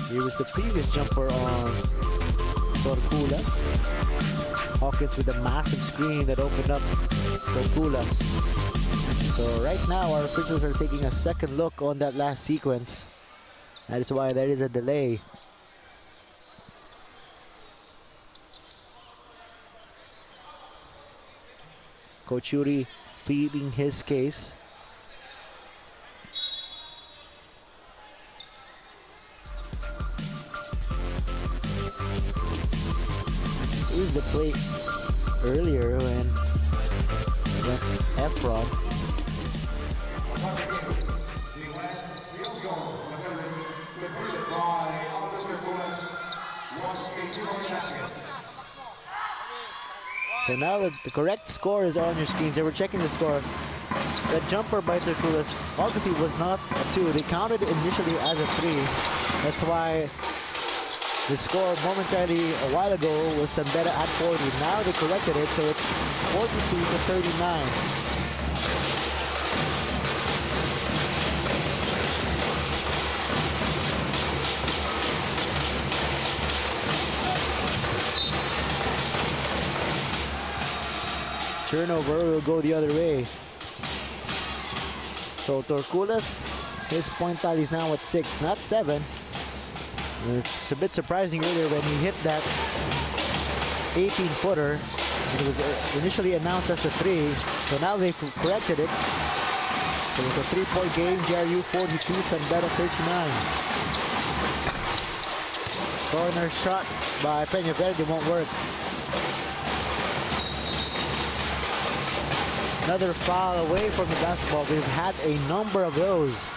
Speaker 1: Here was the previous jumper on Torculas. Hawkins with a massive screen that opened up Torculas. So right now our officials are taking a second look on that last sequence. That is why there is a delay. Coach Yuri pleading his case. Here's the play earlier when against Efron. So now the correct score is on your screens. They were checking the score. That jumper by Torculas obviously was not a 2. They counted it initially as a 3. That's why the score momentarily a while ago was Beda at 40. Now they corrected it, so it's 42-39. Turnover will go the other way. So Torculas, his point tally is now at 6, not 7. It's a bit surprising earlier when he hit that 18-footer. It was initially announced as a 3, so now they've corrected it. So it was a 3-point game. JRU 42, Beda 39. Corner shot by Peña Verde won't work. Another foul away from the basketball. We've had a number of those.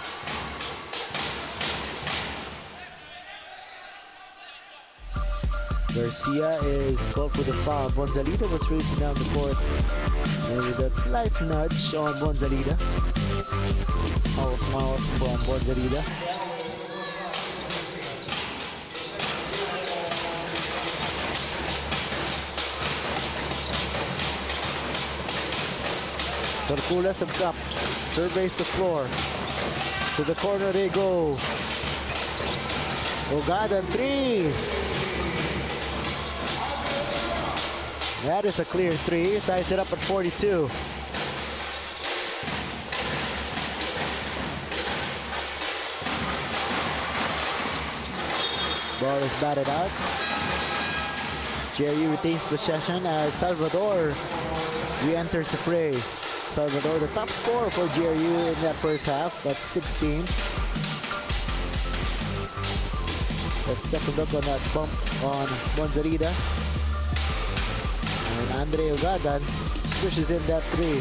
Speaker 1: Garcia is called for the foul. Bonzalida was racing down the court. There was that slight nudge on Bonzalida. All smiles from Bonzalida. Torculas looks up, surveys the floor. To the corner they go. Ugadan 3. That is a clear 3. Ties it up at 42. Ball is batted out. JRU retains possession as Salvador re-enters the fray. Salvador, the top scorer for JRU in that first half. That's 16. That second look on that bump on Bonzalida. And Andre Ugadan pushes in that 3.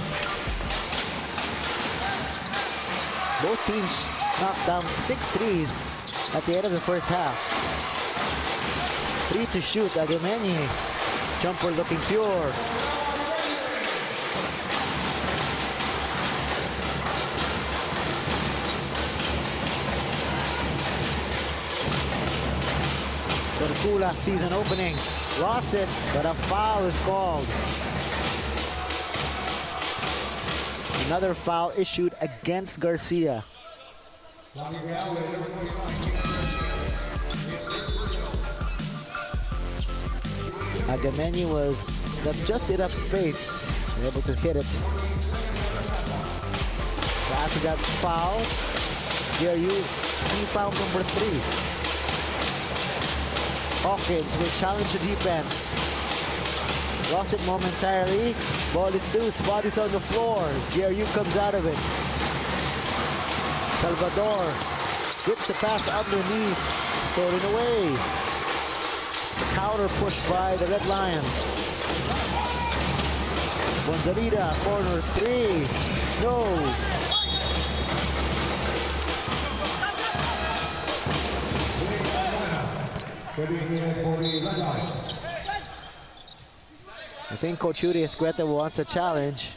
Speaker 1: Both teams knocked down 6 threes at the end of the first half. 3 to shoot. Agameni. Jumper looking pure. Torcula season opening. Lost it, but a foul is called. Another foul issued against Garcia. Agameni was left just enough space, able to hit it. So after that foul, JRU, he foul number 3. Hawkins will challenge the defense. Lost it momentarily. Ball is loose. Body's on the floor. JRU comes out of it. Salvador gets the pass underneath. Stolen away. The counter push by the Red Lions. Bonzalida, corner 3. No. I think Coach Yuri Escueta wants a challenge.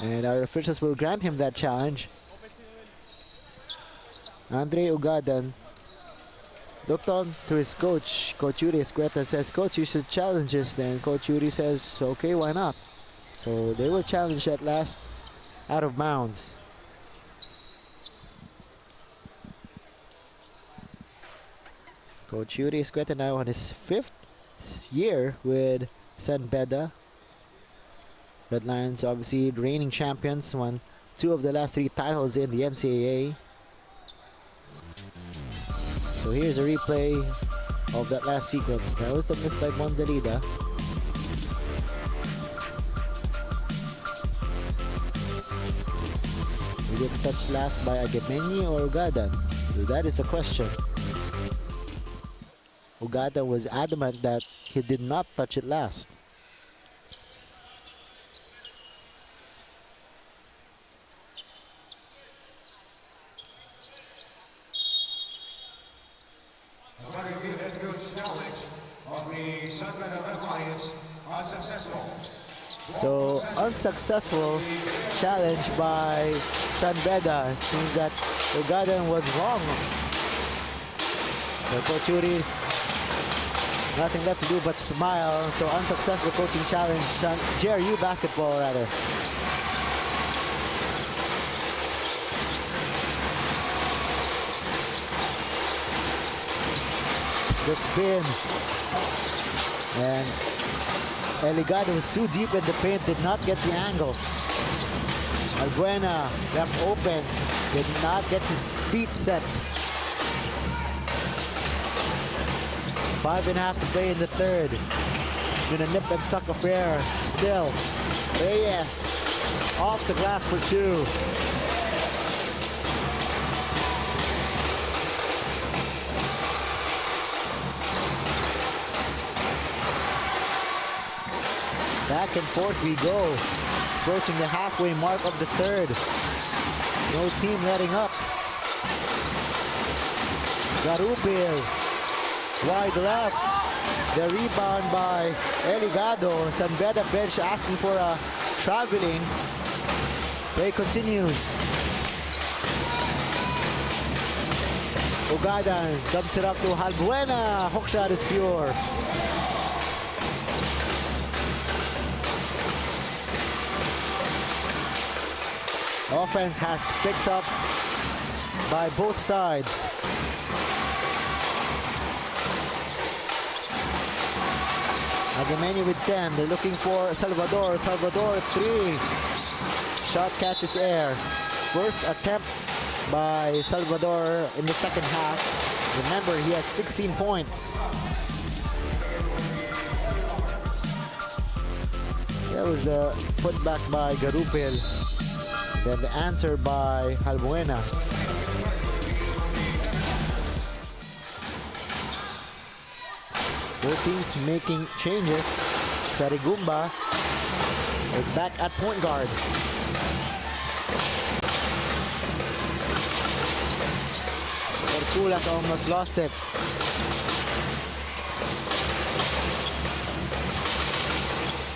Speaker 1: And our officials will grant him that challenge. Andre Ugadan looked on to his coach. Coach Yuri Escueta says, Coach, you should challenge this. And Coach Yuri says, okay, why not? So they will challenge that last out of bounds. Coach Yuri Escueta now on his 5th year with San Beda. Red Lions obviously reigning champions, won 2 of the last 3 titles in the NCAA. So here's a replay of that last sequence. That was the miss by Bonzalida. We didn't touch last by Agameni or Ugadan. So that is the question. Ugadan was adamant that he did not touch it last.
Speaker 2: Head coach challenge of the San Beda Red Lions unsuccessful.
Speaker 1: So unsuccessful challenge by San Beda. Seems that Ugadan was wrong. So Coach Yuri, nothing left to do but smile. So unsuccessful coaching challenge, JRU basketball rather. The spin. And Eligado was too deep in the paint, did not get the angle. Albuena left open, did not get his feet set. 5.5 to play in the third. It's been a nip and tuck affair. Still, Reyes off the glass for 2. Back and forth we go. Approaching the halfway mark of the third. No team letting up. Garupil, wide left. The rebound by Eligado. San Beda bench asking for a traveling. Play continues. Ugadan dumps it up to Halbuena. Hook shot is pure. Offense has picked up by both sides. Agameni with 10. They're looking for Salvador. Salvador 3. Shot catches air. First attempt by Salvador in the second half. Remember, he has 16 points. That was the putback by Garupil. Then the answer by Albuena. Both teams making changes. Sarigumba is back at point guard. Torculas almost lost it.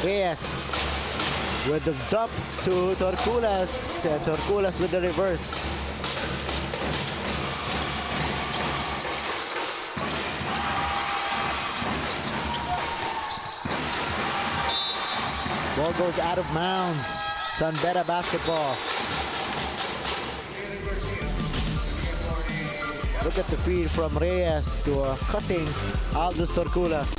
Speaker 1: Reyes with the dump to Torculas, and Torculas with the reverse. Ball goes out of bounds. San Beda basketball. Look at the feed from Reyes to a cutting Aldous Torculas.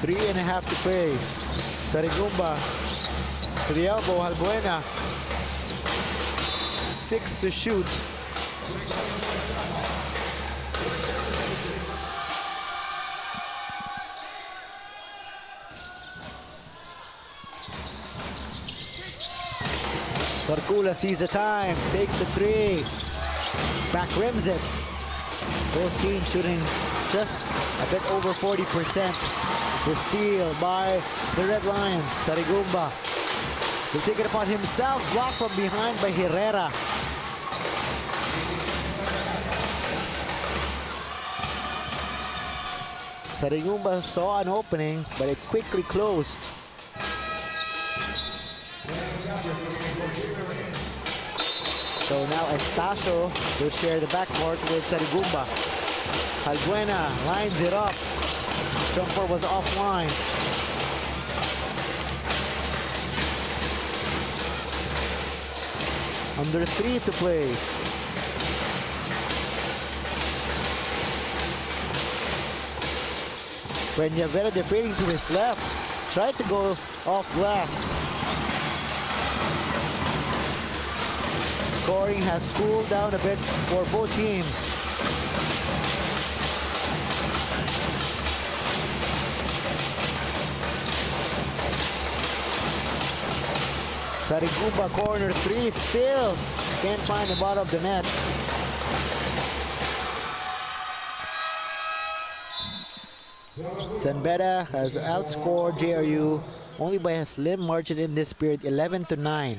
Speaker 1: Three and a half to play. Sarigumba to the elbow, Halbuena. 6 to shoot. Torculas sees the time, takes the three, back rims it. Both teams shooting just a bit over 40%. The steal by the Red Lions. Sarigumba will take it upon himself, blocked from behind by Herrera. Sarigumba saw an opening, but it quickly closed. So now Estacio will share the backcourt with Sarigumba. Halbuena lines it up. Jumper was offline. Under 3 to play. Peñavera fading to his left. Tried to go off glass. Scoring has cooled down a bit for both teams. Sarigumba corner 3, still can't find the bottom of the net. San Beda has outscored JRU only by a slim margin in this period, 11-9.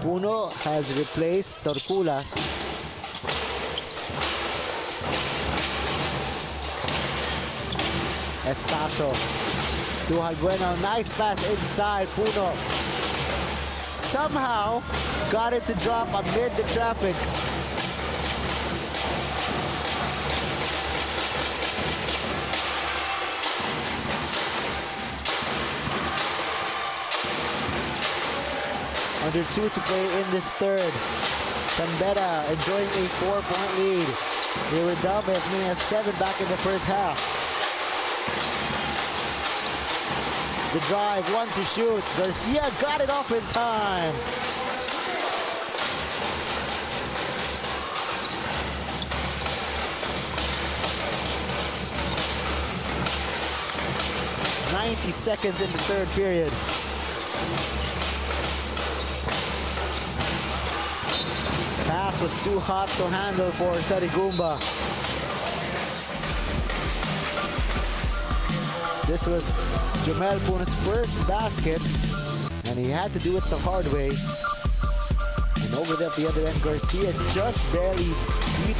Speaker 1: Puno has replaced Torculas. Estacio to Halbuena, nice pass inside. Puno somehow got it to drop amid the traffic. Under 2 to play in this third. San Beda enjoying a 4-point lead. They were down by as many as 7 back in the first half. The drive, 1 to shoot. Garcia got it off in time. "90 seconds in the third period. Pass was too hot to handle for Sarigumba. This was Jamel Puno's first basket, and he had to do it the hard way. And over there at the other end, Garcia just barely beat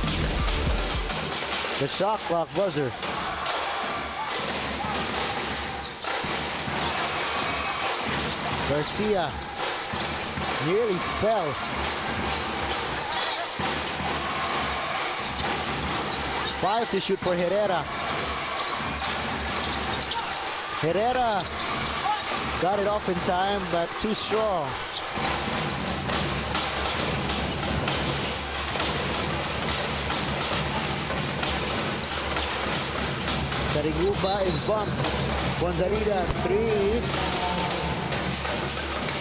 Speaker 1: the shot clock buzzer. Garcia nearly fell. Five to shoot for Herrera. Herrera got it off in time, but too strong. Sarigumba is bumped. Gonzalida 3.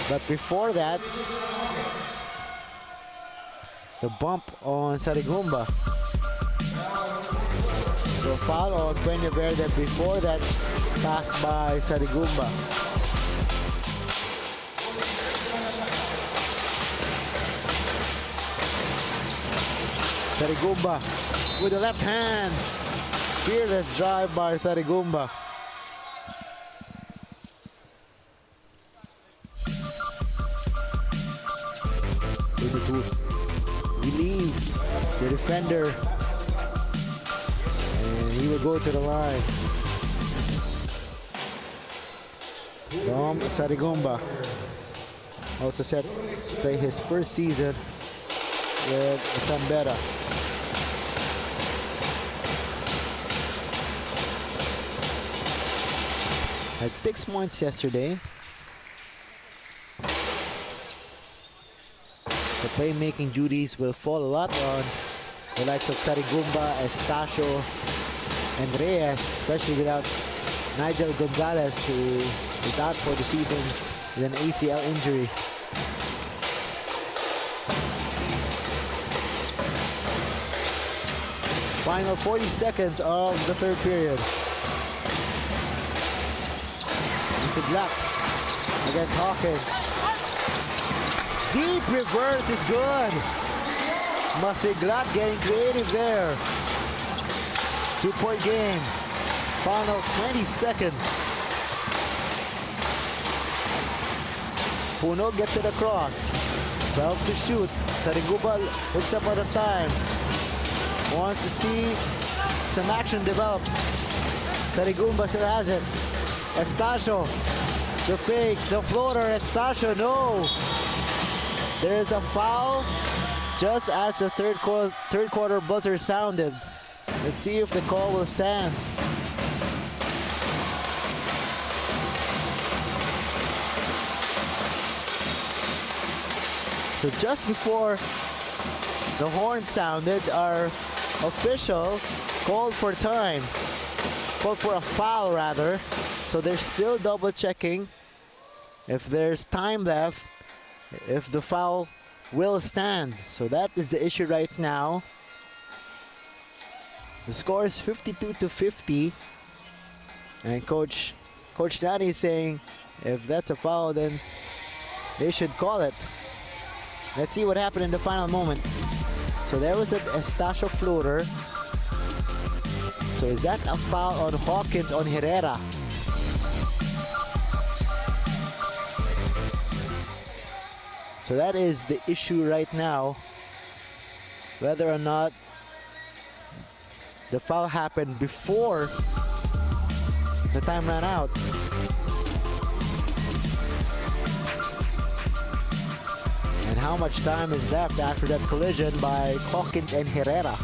Speaker 1: But before that, the bump on Sarigumba. So foul on Peñavera before that pass by Sarigumba. Sarigumba with the left hand. Fearless drive by Sarigumba. Able to relieve the defender. And he will go to the line. Dom Sarigumba, also set to play his first season with Beda. Had 6 points yesterday. So playmaking duties will fall a lot on the likes of Sarigumba, Estacio, and Reyes, especially without Nigel Gonzalez, who is out for the season with an ACL injury. Final 40 seconds of the third period. Black against Hawkins. Deep reverse is good. Masiglat getting creative there. 2-point game. Final 20 seconds. Puno gets it across. 12 to shoot. Sarigumba looks up at the time. Wants to see some action develop. Sarigumba still has it. Estacio, the fake, the floater, Estacio, no. There is a foul just as the third quarter buzzer sounded. Let's see if the call will stand. So just before the horn sounded, our official called for time. Called for a foul rather. So they're still double checking if there's time left, if the foul will stand. So that is the issue right now. The score is 52 to 50. And Coach Nani is saying if that's a foul, then they should call it. Let's see what happened in the final moments. So there was an Estacio floater. So is that a foul on Hawkins on Herrera? So that is the issue right now, whether or not the foul happened before the time ran out. And how much time is left after that collision by Hawkins and Herrera?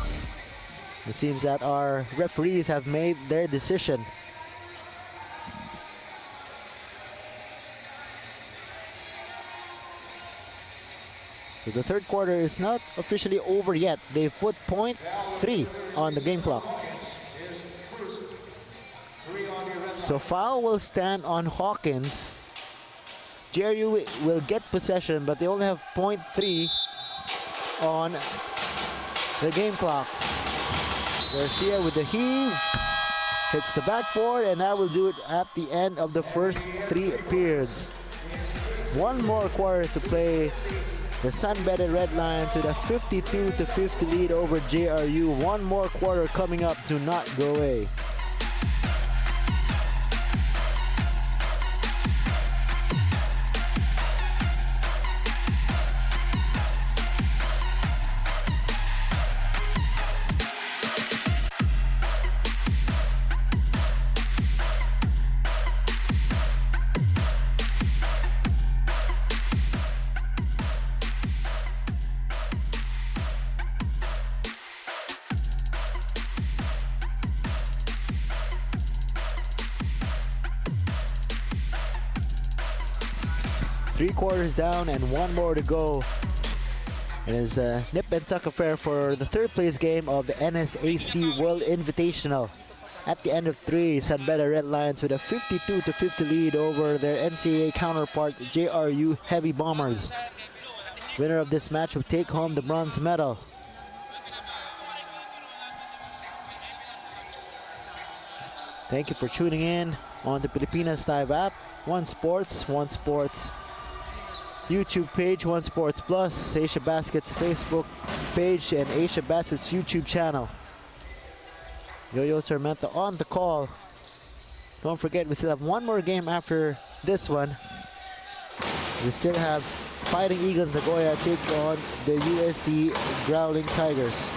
Speaker 1: It seems that our referees have made their decision. So the third quarter is not officially over yet. They've put .3 on the game clock. So foul will stand on Hawkins. JRU will get possession, but they only have .3 on the game clock. Garcia with the heave. Hits the backboard, and that will do it at the end of the first 3 periods. One more quarter to play. The sun-bedded Red Lions with a 52 to 50 lead over JRU. One more quarter coming up. Do not go away. Three quarters down and one more to go. It is a nip and tuck affair for the third place game of the NSAC World Invitational. At the end of 3, Beda Red Lions with a 52 to 50 lead over their NCAA counterpart JRU Heavy Bombers. Winner of this match will take home the bronze medal. Thank you for tuning in on the Pilipinas Live app. One Sports, YouTube page, One Sports Plus, Asiabasket's Facebook page, and Asiabasket's YouTube channel. Yo-Yo Sarmiento on the call. Don't forget, we still have one more game after this one. We still have Fighting Eagles Nagoya take on the USC Growling Tigers.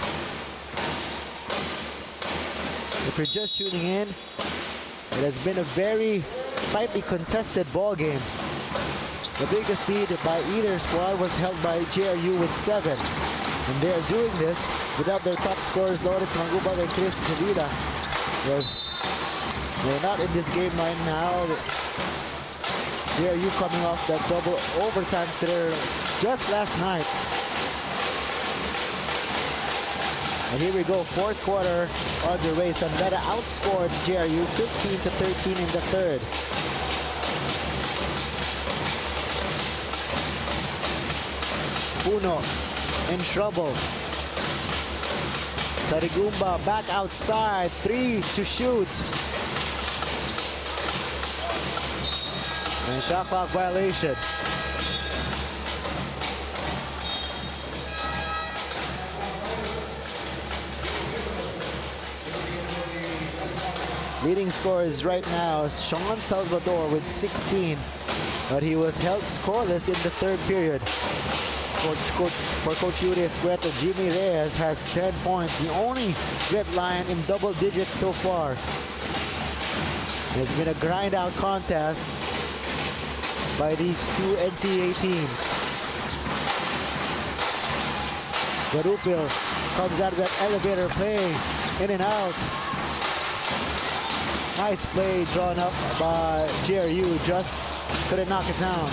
Speaker 1: If you're just tuning in, it has been a very tightly contested ball game. The biggest lead by either squad was held by JRU with 7. And they are doing this without their top scorers, Lawrence Mangubat and Chris Beda. They're not in this game right now. JRU coming off that double overtime thriller just last night. And here we go, fourth quarter underway. Beda outscored JRU 15-13 in the third. Puno in trouble. Sarigumba back outside, 3 to shoot. And shot clock violation. Leading scorers right now, Sean Salvador with 16, but he was held scoreless in the third period. For Coach Yuri Escueto, Jimmy Reyes has 10 points, the only Red Lion in double digits so far. It's been a grind-out contest by these two NCAA teams. Garupil comes out of that elevator play, in and out. Nice play drawn up by JRU, just couldn't knock it down.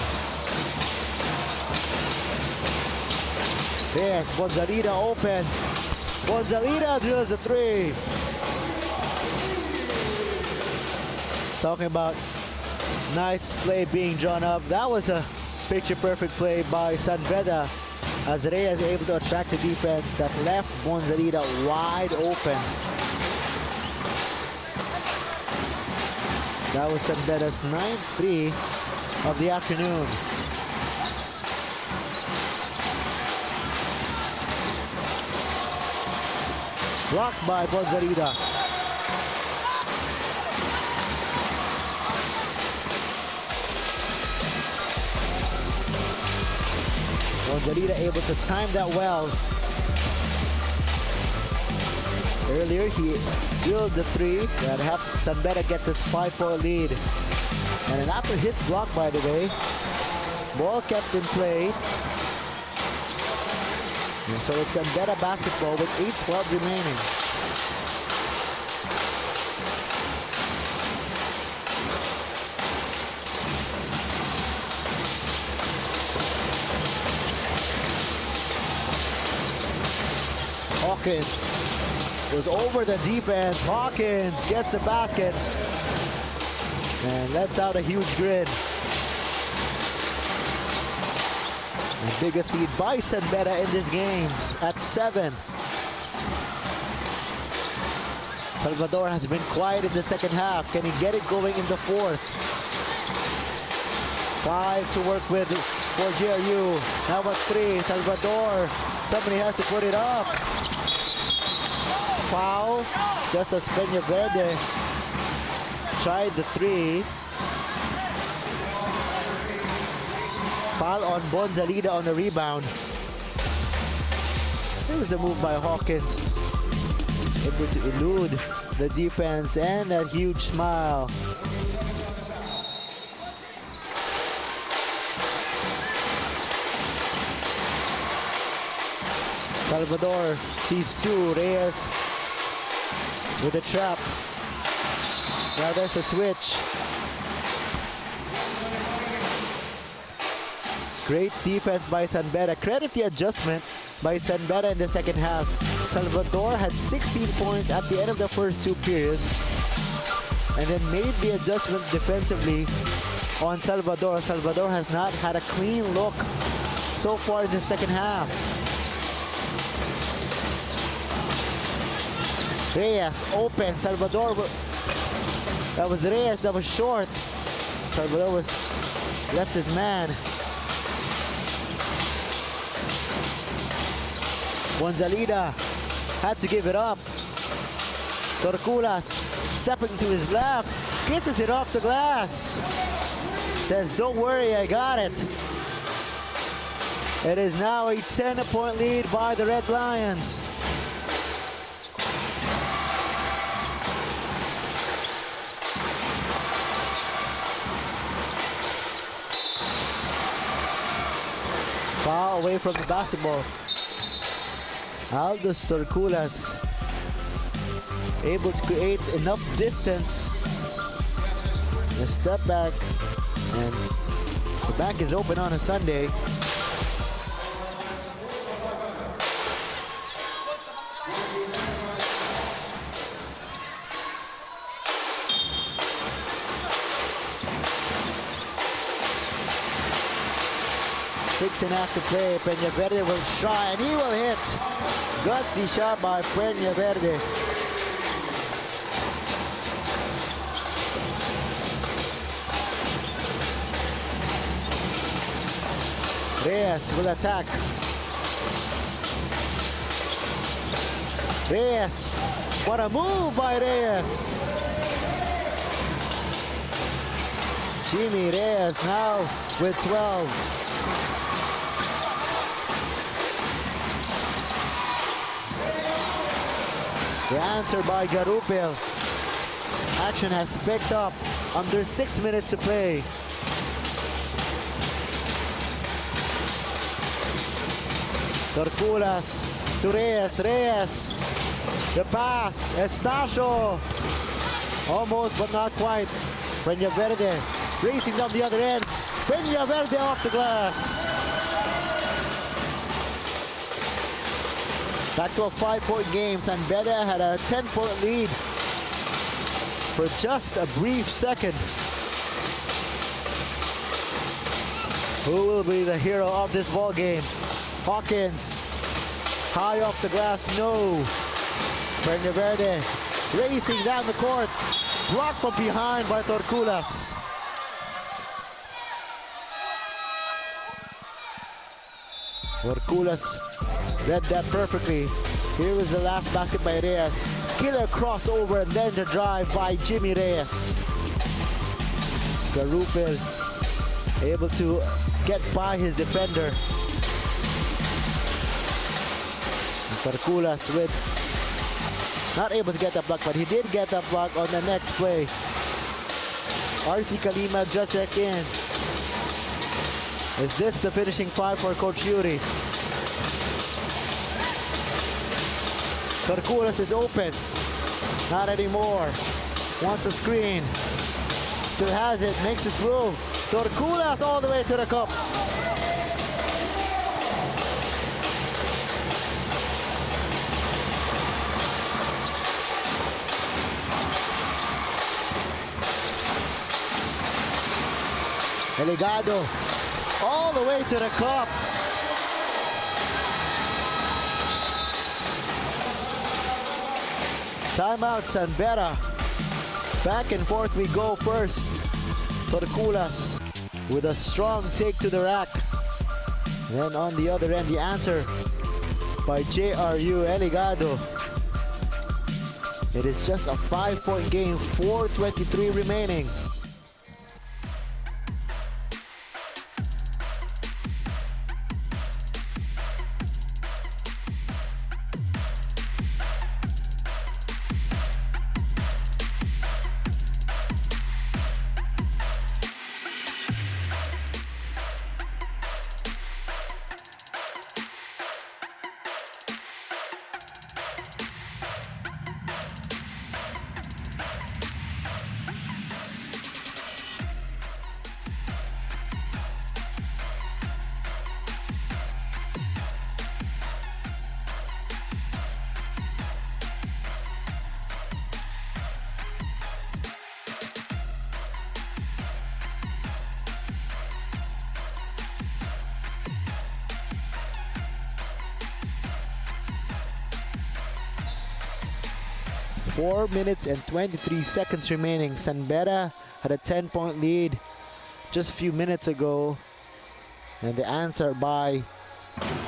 Speaker 1: Yes, Bonzalida open. Bonzalida drills a 3. Talking about nice play being drawn up. That was a picture-perfect play by Beda, as Reyes able to attract the defense that left Bonzalida wide open. That was Beda's 9th 3 of the afternoon. Blocked by Bonzalida. Bonzalida able to time that well. Earlier he drilled the 3 that helped Beda get this 5-point lead. And then after his block, by the way, ball kept in play. And so it's Beda basketball with 8:12 remaining. Hawkins goes over the defense. Hawkins gets the basket and lets out a huge grin. The biggest lead by Beda in this game at 7. Salvador has been quiet in the second half. Can he get it going in the fourth? 5 to work with for JRU. Now about 3. Salvador. Somebody has to put it up. Foul. Just as Peñaverde tried the 3. Foul on Bonzalida on the rebound. There was a move by Hawkins, able to elude the defense and that huge smile. Salvador sees 2. Reyes with a trap. Now there's a switch. Great defense by Beda. Credit the adjustment by Beda in the second half. Salvador had 16 points at the end of the first 2 periods and then made the adjustment defensively on Salvador. Salvador has not had a clean look so far in the second half. Reyes open. Salvador, that was Reyes that was short. Salvador was left his man. Gonzalida had to give it up. Torculas stepping to his left, kisses it off the glass. Says, don't worry, I got it. It is now a 10-point lead by the Red Lions. Foul away from the basketball. Aldous Torculas able to create enough distance. A step back, and the back is open on a Sunday. Six and a half to play. Peña Verde will try and he will hit. Gutsy shot by Peña Verde. Reyes will attack. Reyes. What a move by Reyes. Jimmy Reyes now with 12. The answer by Garupil. Action has picked up under 6 minutes to play. Torculas to Reyes. Reyes. The pass. Estacio. Almost, but not quite. Peña Verde racing down the other end. Peña Verde off the glass. Back to a 5-point game. San Beda had a 10-point lead for just a brief second. Who will be the hero of this ball game? Hawkins, high off the glass, no. Peña Verde racing down the court, blocked from behind by Torculas. Torculas read that perfectly. Here is the last basket by Reyes. Killer crossover and then the drive by Jimmy Reyes. Garupil able to get by his defender. Torculas with not able to get that block, but he did get that block on the next play. RC Kalima just checked in. Is this the finishing five for Coach Yuri? Torculas is open. Not anymore. Wants a screen. Still has it. Makes his move. Torculas all the way to the cup. Eligado all the way to the cup. Timeout, San Beda. Back and forth we go first. Torculas with a strong take to the rack. Then on the other end, the answer by JRU, Eligado. It is just a 5-point game, 4:23 remaining. Four minutes and 23 seconds remaining. San Beda had a 10-point lead just a few minutes ago. And the answer by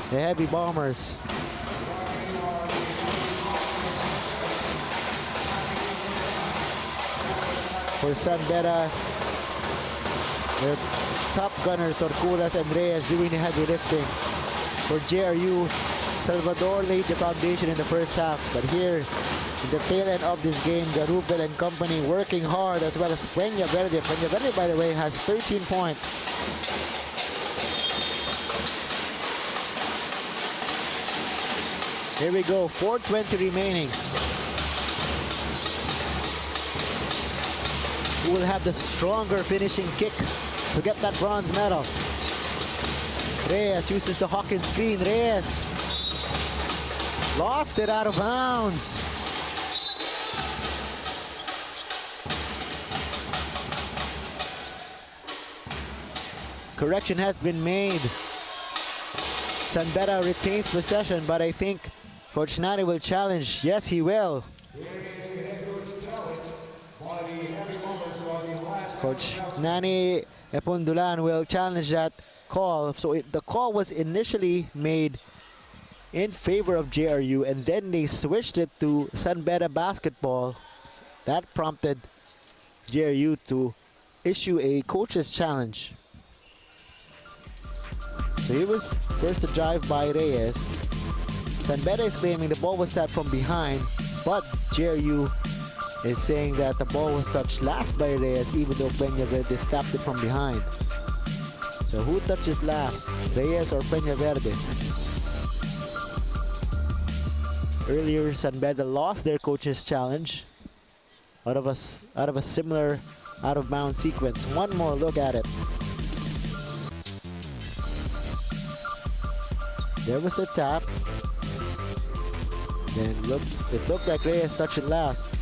Speaker 1: the Heavy Bombers. for San Beda. Their top gunners, Torculas and Reyes, doing the heavy lifting. For JRU, Salvador laid the foundation in the first half, but here in the tail end of this game, Garupel and company working hard, as well as Peña Verde. Peña Verde, by the way, has 13 points. Here we go, 4:20 remaining. Who will have the stronger finishing kick to get that bronze medal? Reyes uses the Hawkins screen. Reyes lost it out of bounds. Correction has been made. San Beda retains possession, but I think Coach Nani will challenge. Yes, he will. Coach Nani Epundulan will challenge that call. So the call was initially made in favor of JRU, and then they switched it to San Beda basketball. That prompted JRU to issue a coach's challenge. So he was first to drive by Reyes. San Beda is claiming the ball was set from behind, but JRU is saying that the ball was touched last by Reyes, even though Peña Verde slapped it from behind. So who touches last, Reyes or Peña Verde? Earlier, San Beda lost their coach's challenge out of a similar out-of-bounds sequence. One more look at it. There was the tap. Then it looked like Reyes touched it last.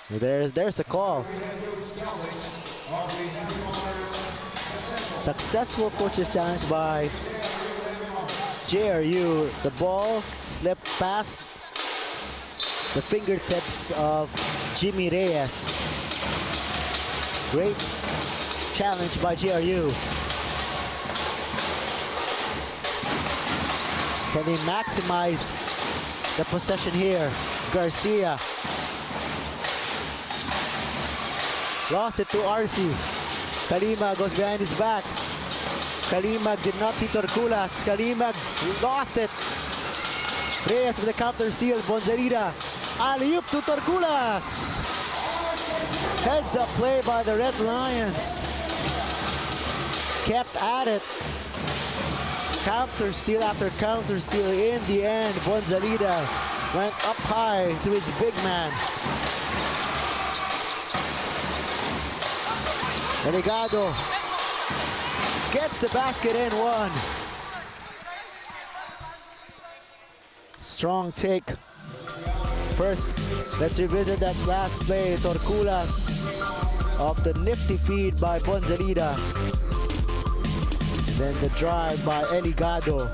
Speaker 1: There's a call. Successful coach's challenge by JRU. The ball slipped past the fingertips of Jimmy Reyes. Great challenge by JRU. Can they maximize the possession here? Garcia lost it to RC. Kalimag goes behind his back. Kalimag did not see Torculas. Kalimag lost it. Reyes with the counter steal. Bonzerida. Alley-oop to Torculas. Heads up play by the Red Lions. Kept at it. Counter steal after counter steal. In the end, Bonzerida went up high to his big man. Eligado gets the basket and one. Strong take. First, let's revisit that last play. Torculas off the nifty feed by Bonzerida. And then the drive by Eligado,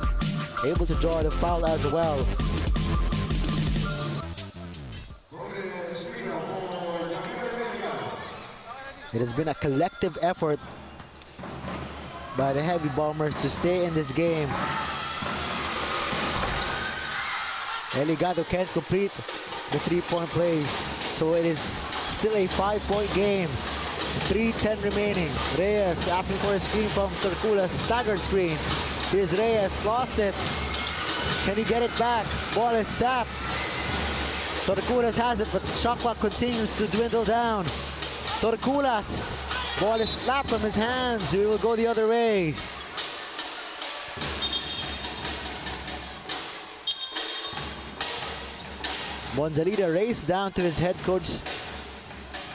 Speaker 1: able to draw the foul as well. It has been a collective effort by the Heavy Bombers to stay in this game. Eligado can't complete the three-point play, so it is still a 5-point game. 3:10 remaining. Reyes asking for a screen from Torculas. Staggered screen. Here's Reyes, lost it. Can he get it back? Ball is tapped. Torculas has it, but the shot clock continues to dwindle down. Torculas, ball is slapped from his hands. He will go the other way. Bonzerida raced down to his head coach.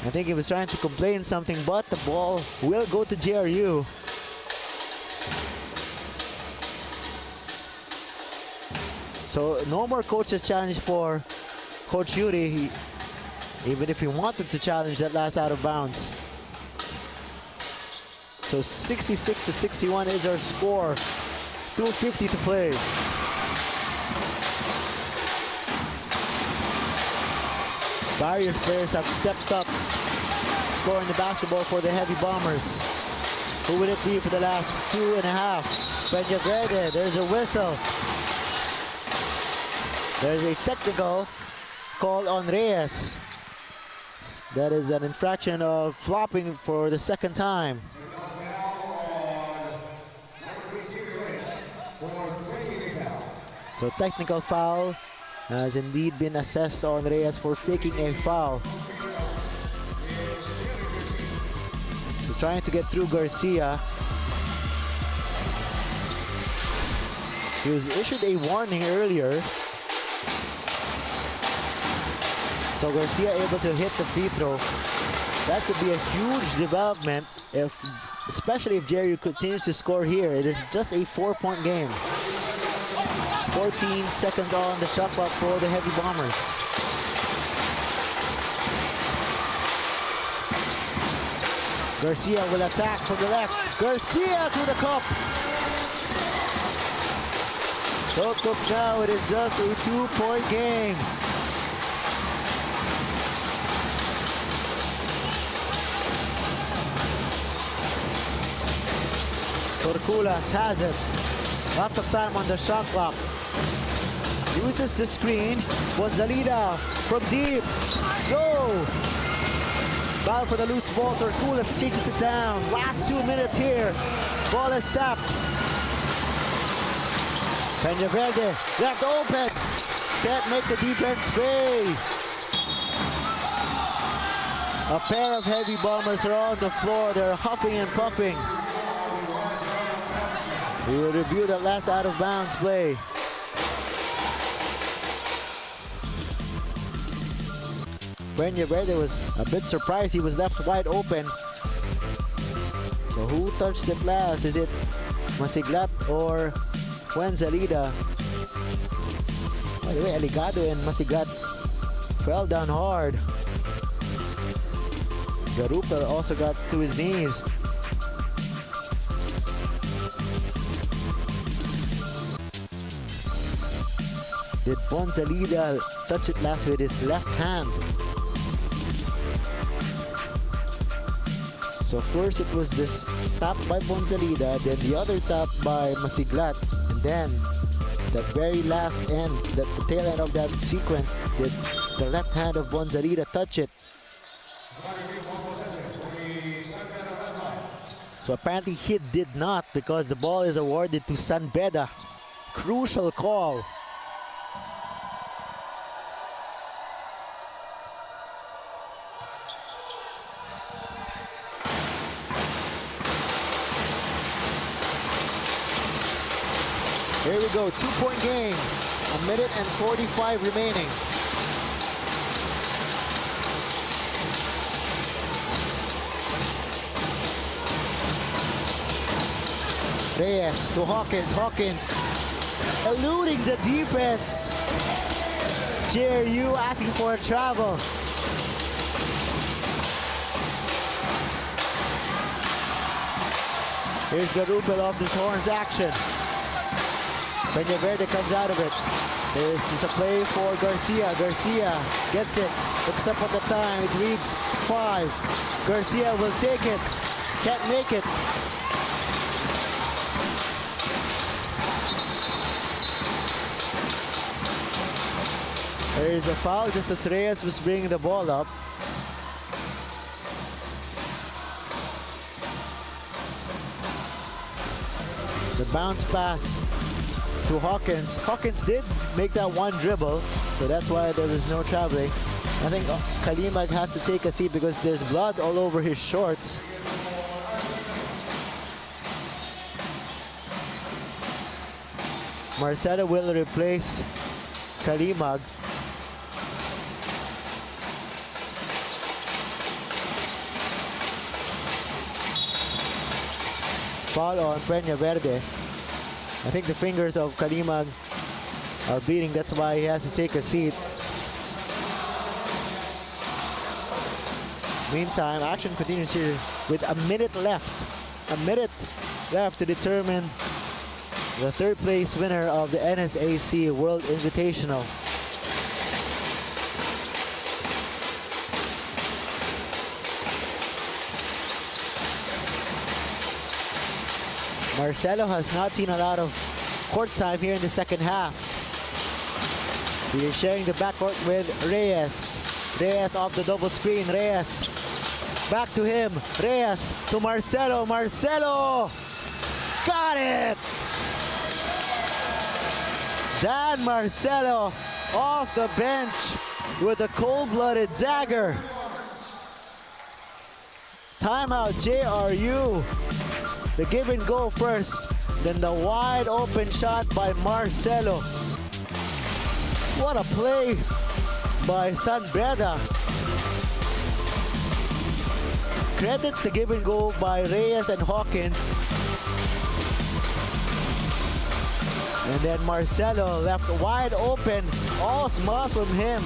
Speaker 1: I think he was trying to complain something, but the ball will go to JRU. So no more coach's challenge for Coach Yuri, even if he wanted to challenge that last out of bounds. So 66-61 is our score. 2:50 to play. Barriers players have stepped up, scoring the basketball for the Heavy Bombers. Who would it be for the last 2.5? Peña Verde, there's a whistle. There's a technical call on Reyes. That is an infraction of flopping for the second time. So technical foul has indeed been assessed on Reyes for faking a foul. So trying to get through Garcia. He was issued a warning earlier. So Garcia able to hit the free throw. That could be a huge development, especially if JRU continues to score here. It is just a 4-point game. 14 seconds on the shot clock for the Heavy Bombers. Garcia will attack from the left. Garcia to the cup. Look now, it is just a 2-point game. Torculas has it. Lots of time on the shot clock. Uses the screen. Bonzalida from deep. Go! Ball for the loose ball. Torculas chases it down. Last 2 minutes here. Ball is sapped. Peñaverde left open. Can't make the defense pay. A pair of Heavy Bombers are on the floor. They're huffing and puffing. We will review the last out of bounds play. Peñaverde was a bit surprised. He was left wide open. So who touched it last? Is it Masiglat or Fuenzalida? By the way, Aligado and Masiglat fell down hard. Garupel also got to his knees. Did Bonzalida touch it last with his left hand? So first it was this tap by Bonzalida, then the other tap by Masiglat, and then that very last end, the tail end of that sequence, did the left hand of Bonzalida touch it? So apparently he did not, because the ball is awarded to San Beda. Crucial call. Here we go, 2-point game. 1 minute and 45 remaining. Reyes to Hawkins. Hawkins eluding the defense. JRU asking for a travel. Here's Garupel off this horns action. Peñaverde comes out of it. This is a play for Garcia. Garcia gets it. Looks up at the time. It reads 5. Garcia will take it. Can't make it. There is a foul just as Reyes was bringing the ball up. The bounce pass to Hawkins. Hawkins did make that one dribble, so that's why there was no traveling. I think Kalimag had to take a seat because there's blood all over his shorts. Marcelo will replace Kalimag. Foul on Peñaverde. I think the fingers of Kalimag are bleeding. That's why he has to take a seat. Meantime, action continues here with a minute left. A minute left to determine the third place winner of the NSAC World Invitational. Marcelo has not seen a lot of court time here in the second half. He is sharing the backcourt with Reyes. Reyes off the double screen. Reyes back to him. Reyes to Marcelo. Marcelo got it. Dan Marcelo off the bench with a cold-blooded dagger. Timeout JRU. The give and go first, then the wide open shot by Marcelo. What a play by San Beda. Credit the give and go by Reyes and Hawkins. And then Marcelo left wide open, all smiles from him.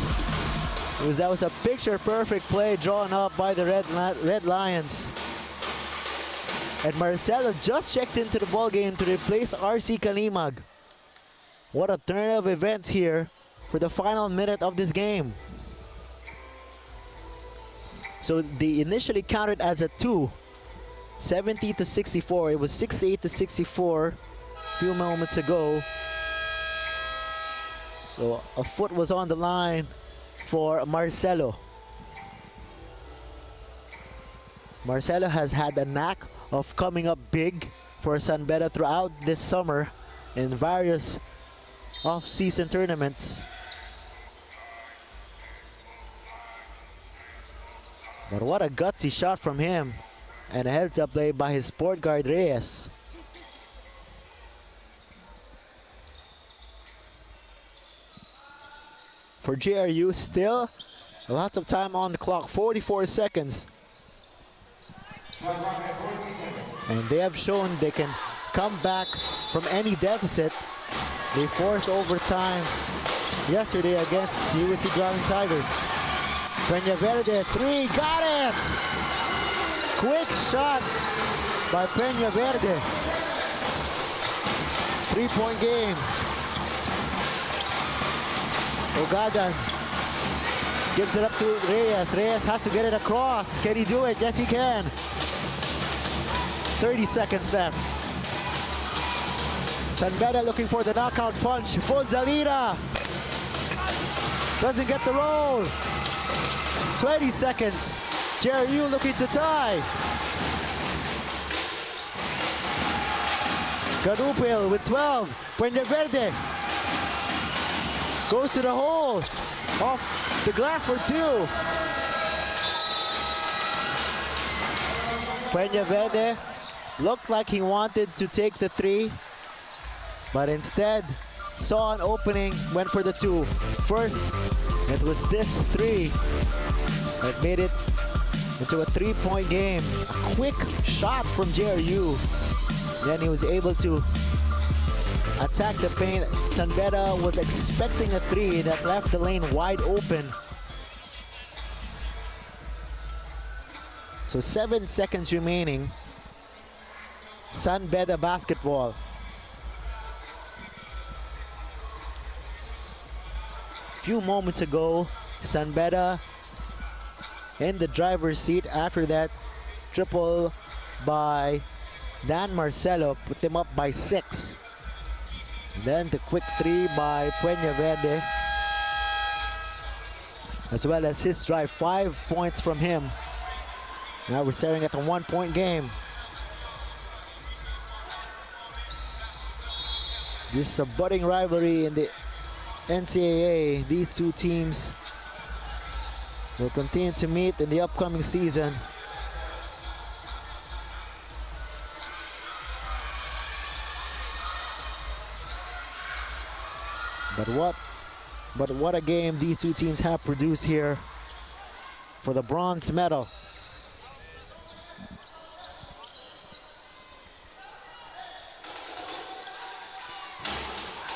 Speaker 1: That was a picture-perfect play drawn up by the Red Lions. And Marcelo just checked into the ball game to replace RC Kalimag. What a turn of events here for the final minute of this game. So they initially counted as a 2, 70-64. It was 68-64 a few moments ago. So a foot was on the line for Marcelo. Marcelo has had a knack of coming up big for San Beda throughout this summer in various off-season tournaments. But what a gutsy shot from him, and a heads-up play by his sport guard Reyes. For JRU, still lots of time on the clock, 44 seconds. And they have shown they can come back from any deficit. They forced overtime yesterday against the USC Growling Tigers. Peña Verde, 3, got it! Quick shot by Peña Verde. 3-point game. Ugadan gives it up to Reyes. Reyes has to get it across. Can he do it? Yes, he can. 30 seconds left. San Beda looking for the knockout punch. Bonzalita doesn't get the roll. 20 seconds. JRU looking to tie. Garupil with 12. Peña Verde goes to the hole. Off the glass for 2. Peña Verde looked like he wanted to take the 3, but instead saw an opening, went for the 2. First, it was this 3 that made it into a 3-point game. A quick shot from JRU. Then he was able to attack the paint. San Beda was expecting a 3 that left the lane wide open. So 7 seconds remaining. San Beda basketball. A few moments ago, San Beda in the driver's seat after that triple by Dan Marcelo, put them up by 6. Then the quick 3 by Peña Verde, as well as his drive, 5 points from him. Now we're staring at a 1-point game. This is a budding rivalry in the NCAA. These two teams will continue to meet in the upcoming season. But what a game these two teams have produced here for the bronze medal.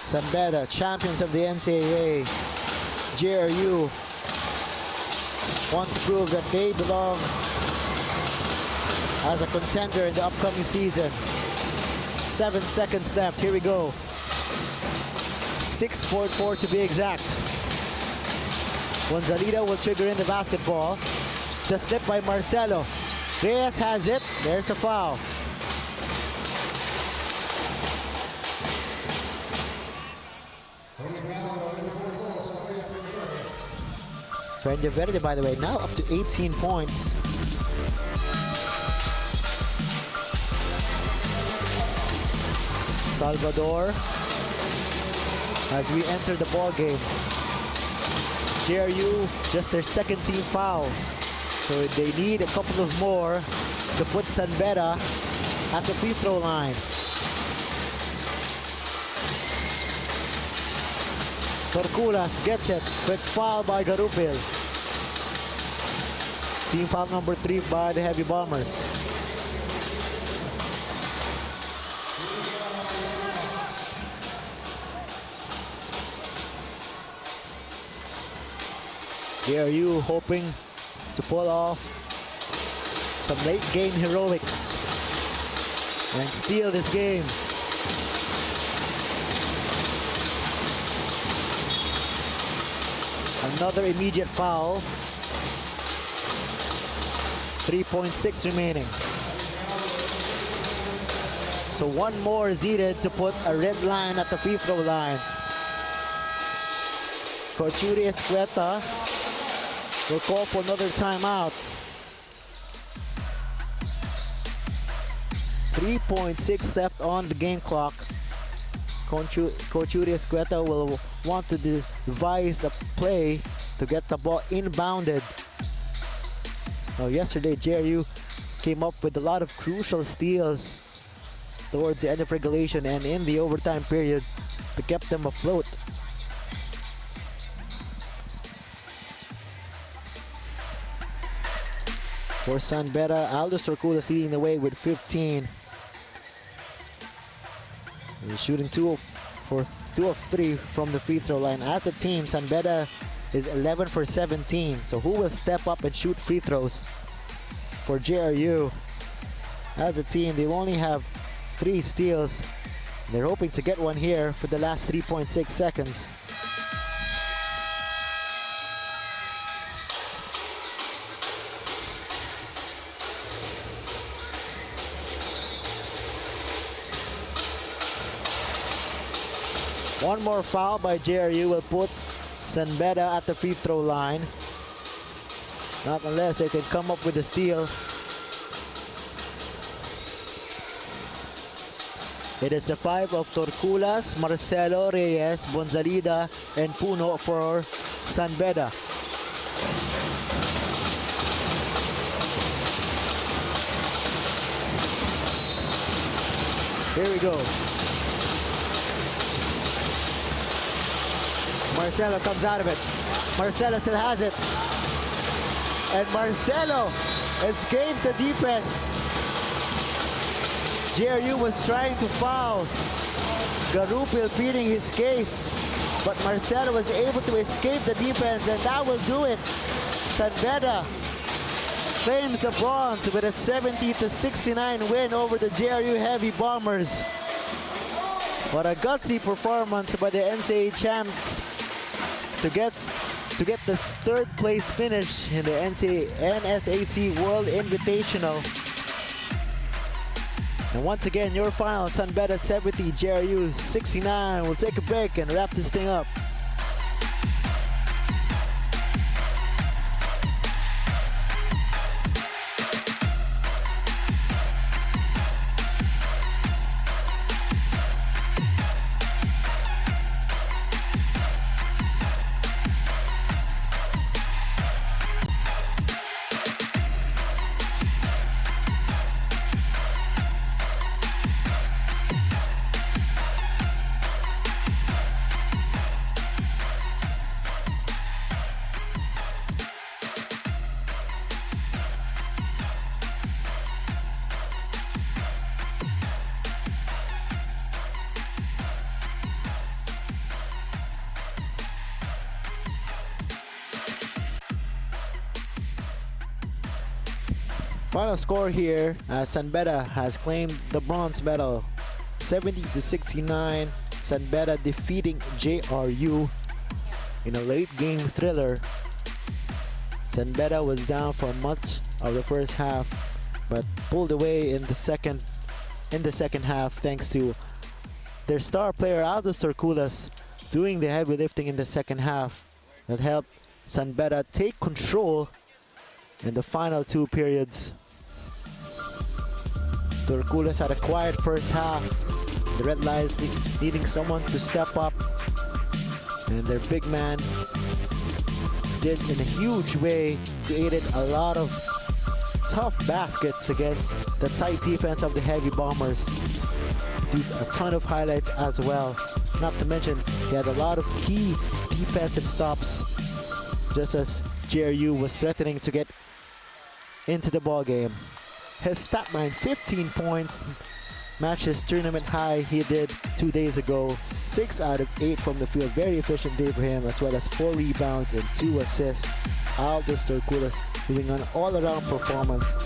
Speaker 1: San Beda, champions of the NCAA. JRU want to prove that they belong as a contender in the upcoming season. 7 seconds left, here we go. 6.4 to be exact. Gonzalita will trigger in the basketball. The slip by Marcelo. Reyes has it, there's a foul. Franja Verde, by the way, now up to 18 points. Salvador as we enter the ball game. JRU, just their second team foul. So they need a couple of more to put San Beda at the free throw line. Torculas gets it. Quick foul by Garupil. Team foul number 3 by the Heavy Bombers. JRU hoping to pull off some late game heroics and steal this game. Another immediate foul. 3.6 remaining. So one more is needed to put a red line at the free throw line. Corchuri Escueta will call for another timeout. 3.6 left on the game clock. Corchuri Escueta will want to devise a play to get the ball inbounded. Yesterday, JRU came up with a lot of crucial steals towards the end of regulation and in the overtime period to keep them afloat. For San Beda, Aldous Torculas leading the way with 15. He's shooting 2 of 3 from the free throw line. As a team, San Beda is 11 for 17. So who will step up and shoot free throws for JRU? As a team, they only have 3 steals. They're hoping to get one here for the last 3.6 seconds. One more foul by JRU will put San Beda at the free throw line. Not unless they can come up with a steal. It is the 5 of Torculas, Marcelo, Reyes, Bonzalida, and Puno for San Beda. Here we go. Marcelo comes out of it. Marcelo still has it. And Marcelo escapes the defense. JRU was trying to foul Garupil, beating his case. But Marcelo was able to escape the defense, and that will do it. San Beda claims the bronze with a 70-69 win over the JRU Heavy Bombers. What a gutsy performance by the NCAA champs to get the 3rd place finish in the NSAC World Invitational. And once again, your final, San Beda 70, JRU 69. We'll take a break and wrap this thing up. Final score here, San Beda has claimed the bronze medal, 70-69. San Beda defeating JRU in a late game thriller. San Beda was down for much of the first half, but pulled away in the second half thanks to their star player Aldous Torculas doing the heavy lifting in the second half that helped San Beda take control in the final 2 periods. Torculas had a quiet first half. The Red Lions needing someone to step up, and their big man did in a huge way, created a lot of tough baskets against the tight defense of the Heavy Bombers. Produced a ton of highlights as well. Not to mention, he had a lot of key defensive stops, just as JRU was threatening to get into the ball game. His stat line, 15 points, matched his tournament high he did 2 days ago. 6 out of 8 from the field, very efficient day for him, as well as 4 rebounds and 2 assists. Aldous Torculas doing an all-around performance.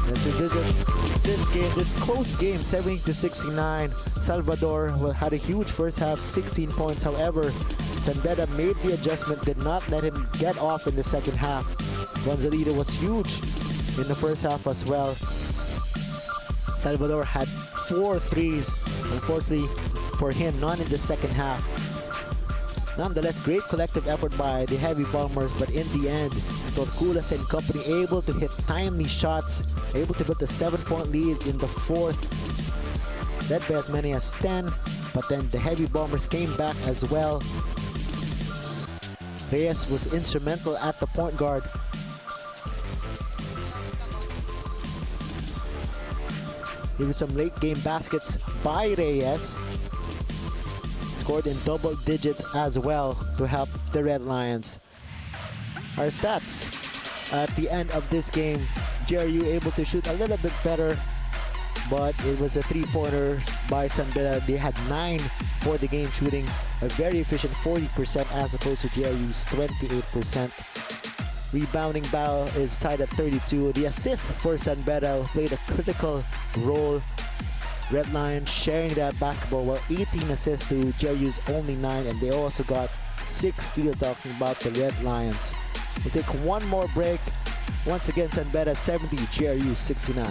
Speaker 1: Let's revisit this game, this close game, 70-69. Salvador had a huge first half, 16 points. However, San Beda made the adjustment, did not let him get off in the second half. Gonzalito was huge in the first half as well. Salvador had 4 threes. Unfortunately for him, none in the second half. Nonetheless, great collective effort by the Heavy Bombers, but in the end, Torculas and company able to hit timely shots, able to put the 7-point lead in the fourth. Led by as many as 10, but then the Heavy Bombers came back as well. Reyes was instrumental at the point guard. There were some late game baskets by Reyes. Scored in double digits as well to help the Red Lions. Our stats at the end of this game, JRU able to shoot a little bit better, but it was a 3-pointer by San Beda. They had 9 for the game, shooting a very efficient 40% as opposed to JRU's 28%. Rebounding battle is tied at 32. The assist for San Beda played a critical role. Red Lions sharing that basketball, while 18 assists to JRU's only 9, and they also got 6 steals, talking about the Red Lions. We'll take one more break. Once again, San Beda 70, JRU 69.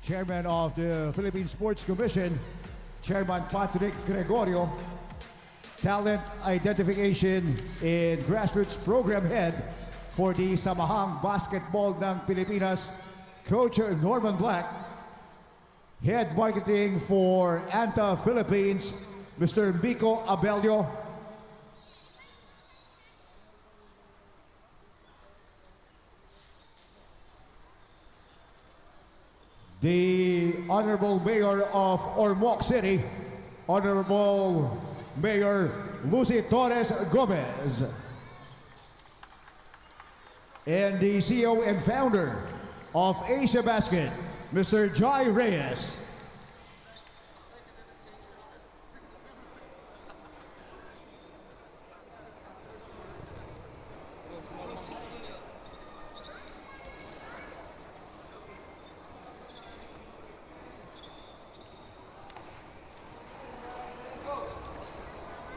Speaker 2: Chairman of the Philippine Sports Commission, Chairman Patrick Gregorio, Talent Identification and Grassroots Program Head for the Samahang Basketball ng Pilipinas, Coach Norman Black, Head Marketing for ANTA Philippines, Mr. Miko Abelio, the Honorable Mayor of Ormoc City, Honorable Mayor Lucy Torres Gomez, and the CEO and founder of Asiabasket, Mr. Jai Reyes.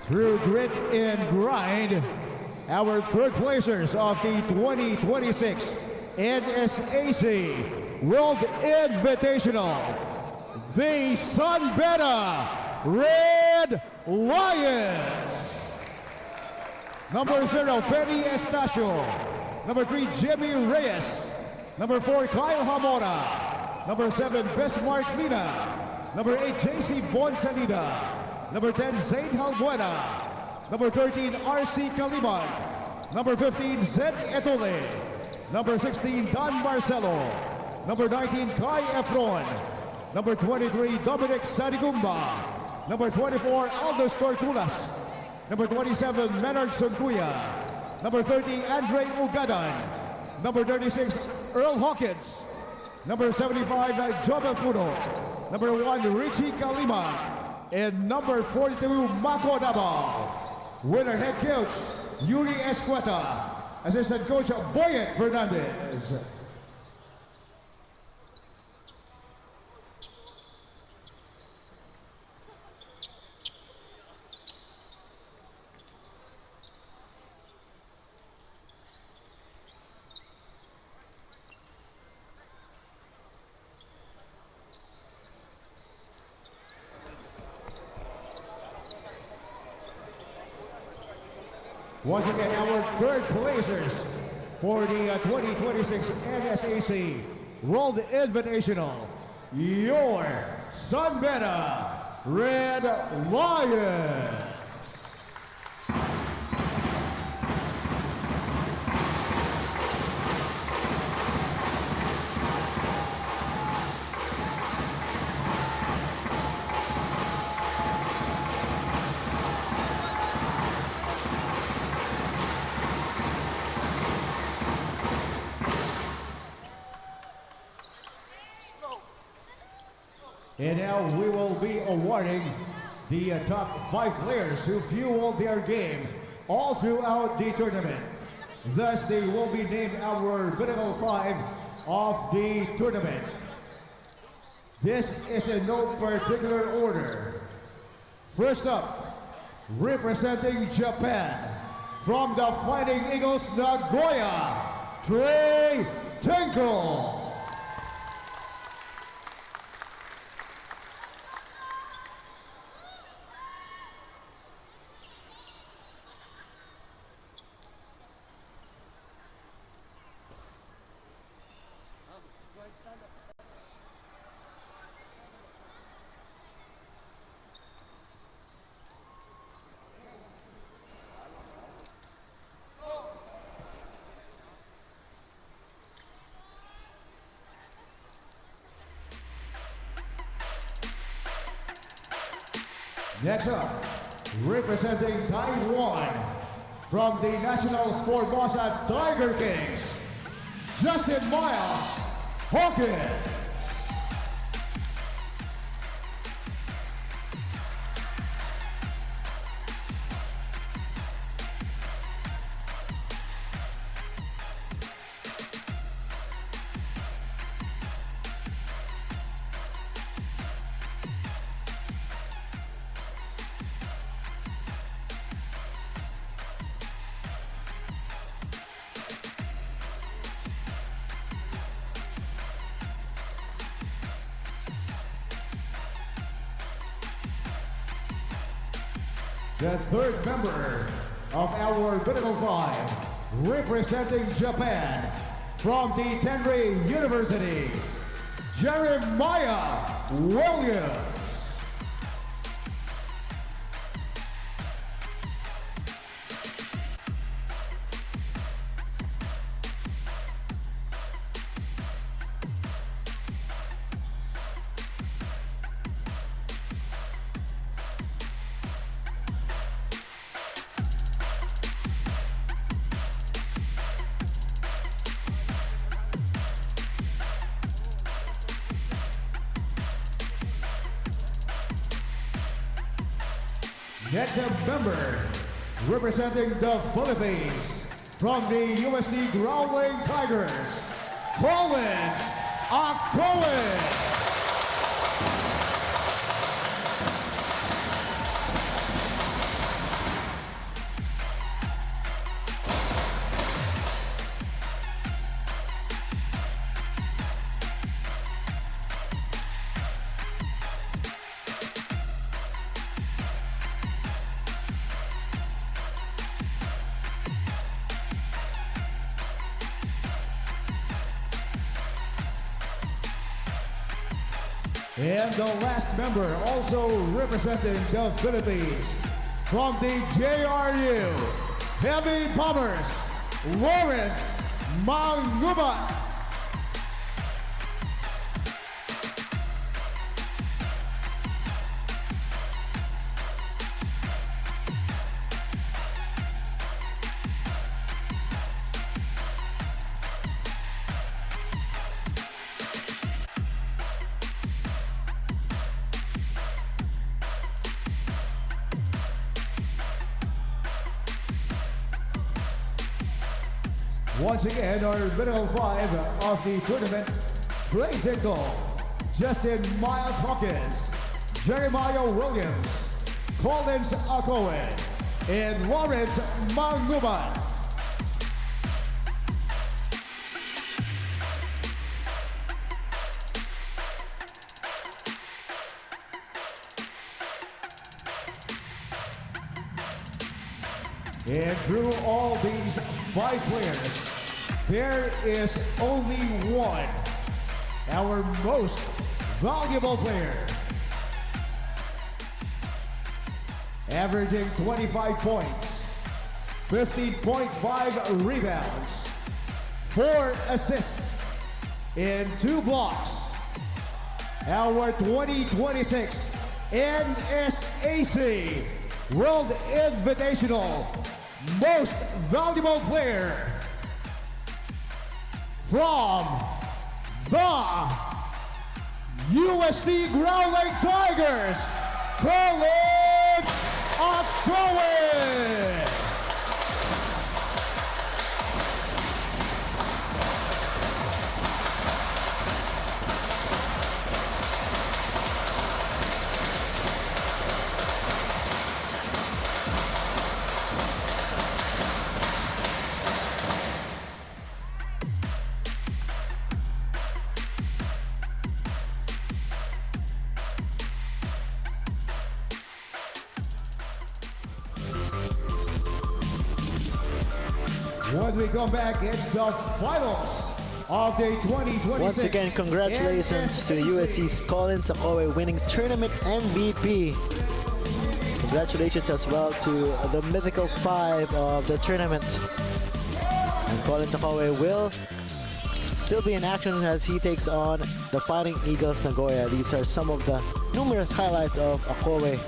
Speaker 2: Through grit and grind, our third placers of the 2026 NSAC World Invitational. The Sun Beda Red Lions. Number 0, Penny Estacio. Number 3, Jimmy Reyes. Number 4, Kyle Hamora. Number 7, Bismarck Mina. Number 8, JC Bonsanida. Number 10, Zayn Halbuena. Number 13, RC Kaliman. Number 15, Zed Etole. Number 16, Don Marcelo. Number 19, Kai Efron. Number 23, Dominic Sanigumba. Number 24, Aldo Tortulas. Number 27, Menard Sunkuya. Number 30, Andre Ugadan. Number 36, Earl Hawkins. Number 75, Jobel Puno. Number 1, Richie Kalima. And number 42, Mako Dabao. Winner head coach, Yuri Escueta. Assistant coach, Boyet Fernandez. Once again, our third placers for the 2026 NSAC World Invitational, your Sun Beda Red Lions. And now we will be awarding the top 5 players who fueled their game all throughout the tournament. Thus, they will be named our Pinnacle 5 of the tournament. This is in no particular order. First up, representing Japan, from the Fighting Eagles Nagoya, Trey Tinkle. Next up, representing Taiwan, from the National Formosa Tiger Kings, Justin Miles Hawkins. The third member of our Pinnacle 5, representing Japan, from the Tenri University, Jeremiah Williams. Next member, representing the Philippines, from the USC Growling Tigers, Collins Acoin. And the last member also representing the Philippines from the JRU Heavy Bombers, Lawrence Mangubat. Once again, our middle five of the tournament, Trey Dingle, Justin Miles Hawkins, Jeremiah Williams, Collins Akowen, and Lawrence Manguban. And through all these 5 players, there is only one, our most valuable player. Averaging 25 points, 15.5 rebounds, 4 assists, and 2 blocks. Our 2026 NSAC World Invitational Most Valuable Player from the USC Growling Tigers, Collins Akowen. When we come back, it's the finals of the 2026.
Speaker 1: Once again, congratulations to USC's Collins Akowen winning tournament MVP. Congratulations as well to the mythical 5 of the tournament. And Collins Akowen will still be in action as he takes on the Fighting Eagles Nagoya. These are some of the numerous highlights of Akowen.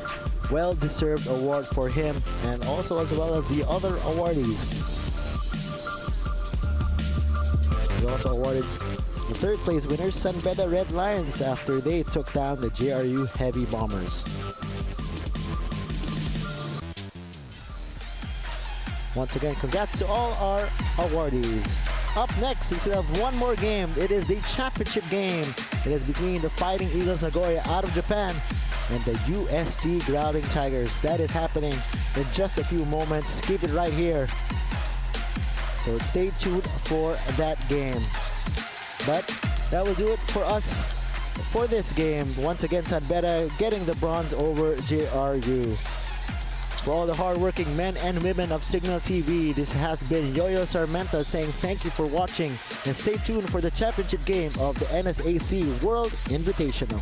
Speaker 1: Well-deserved award for him, and also as well as the other awardees. He also awarded the 3rd place winners, San Beda Red Lions, after they took down the JRU Heavy Bombers. Once again, congrats to all our awardees. Up next, we still have one more game. It is the championship game. It is between the Fighting Eagles Nagoya out of Japan and the UST Growling Tigers. That is happening in just a few moments. Keep it right here. So stay tuned for that game. But that will do it for us for this game. Once again, San Beda getting the bronze over JRU. For all the hardworking men and women of Signal TV, this has been Yoyo Sarmenta saying thank you for watching, and stay tuned for the championship game of the NSAC World Invitational.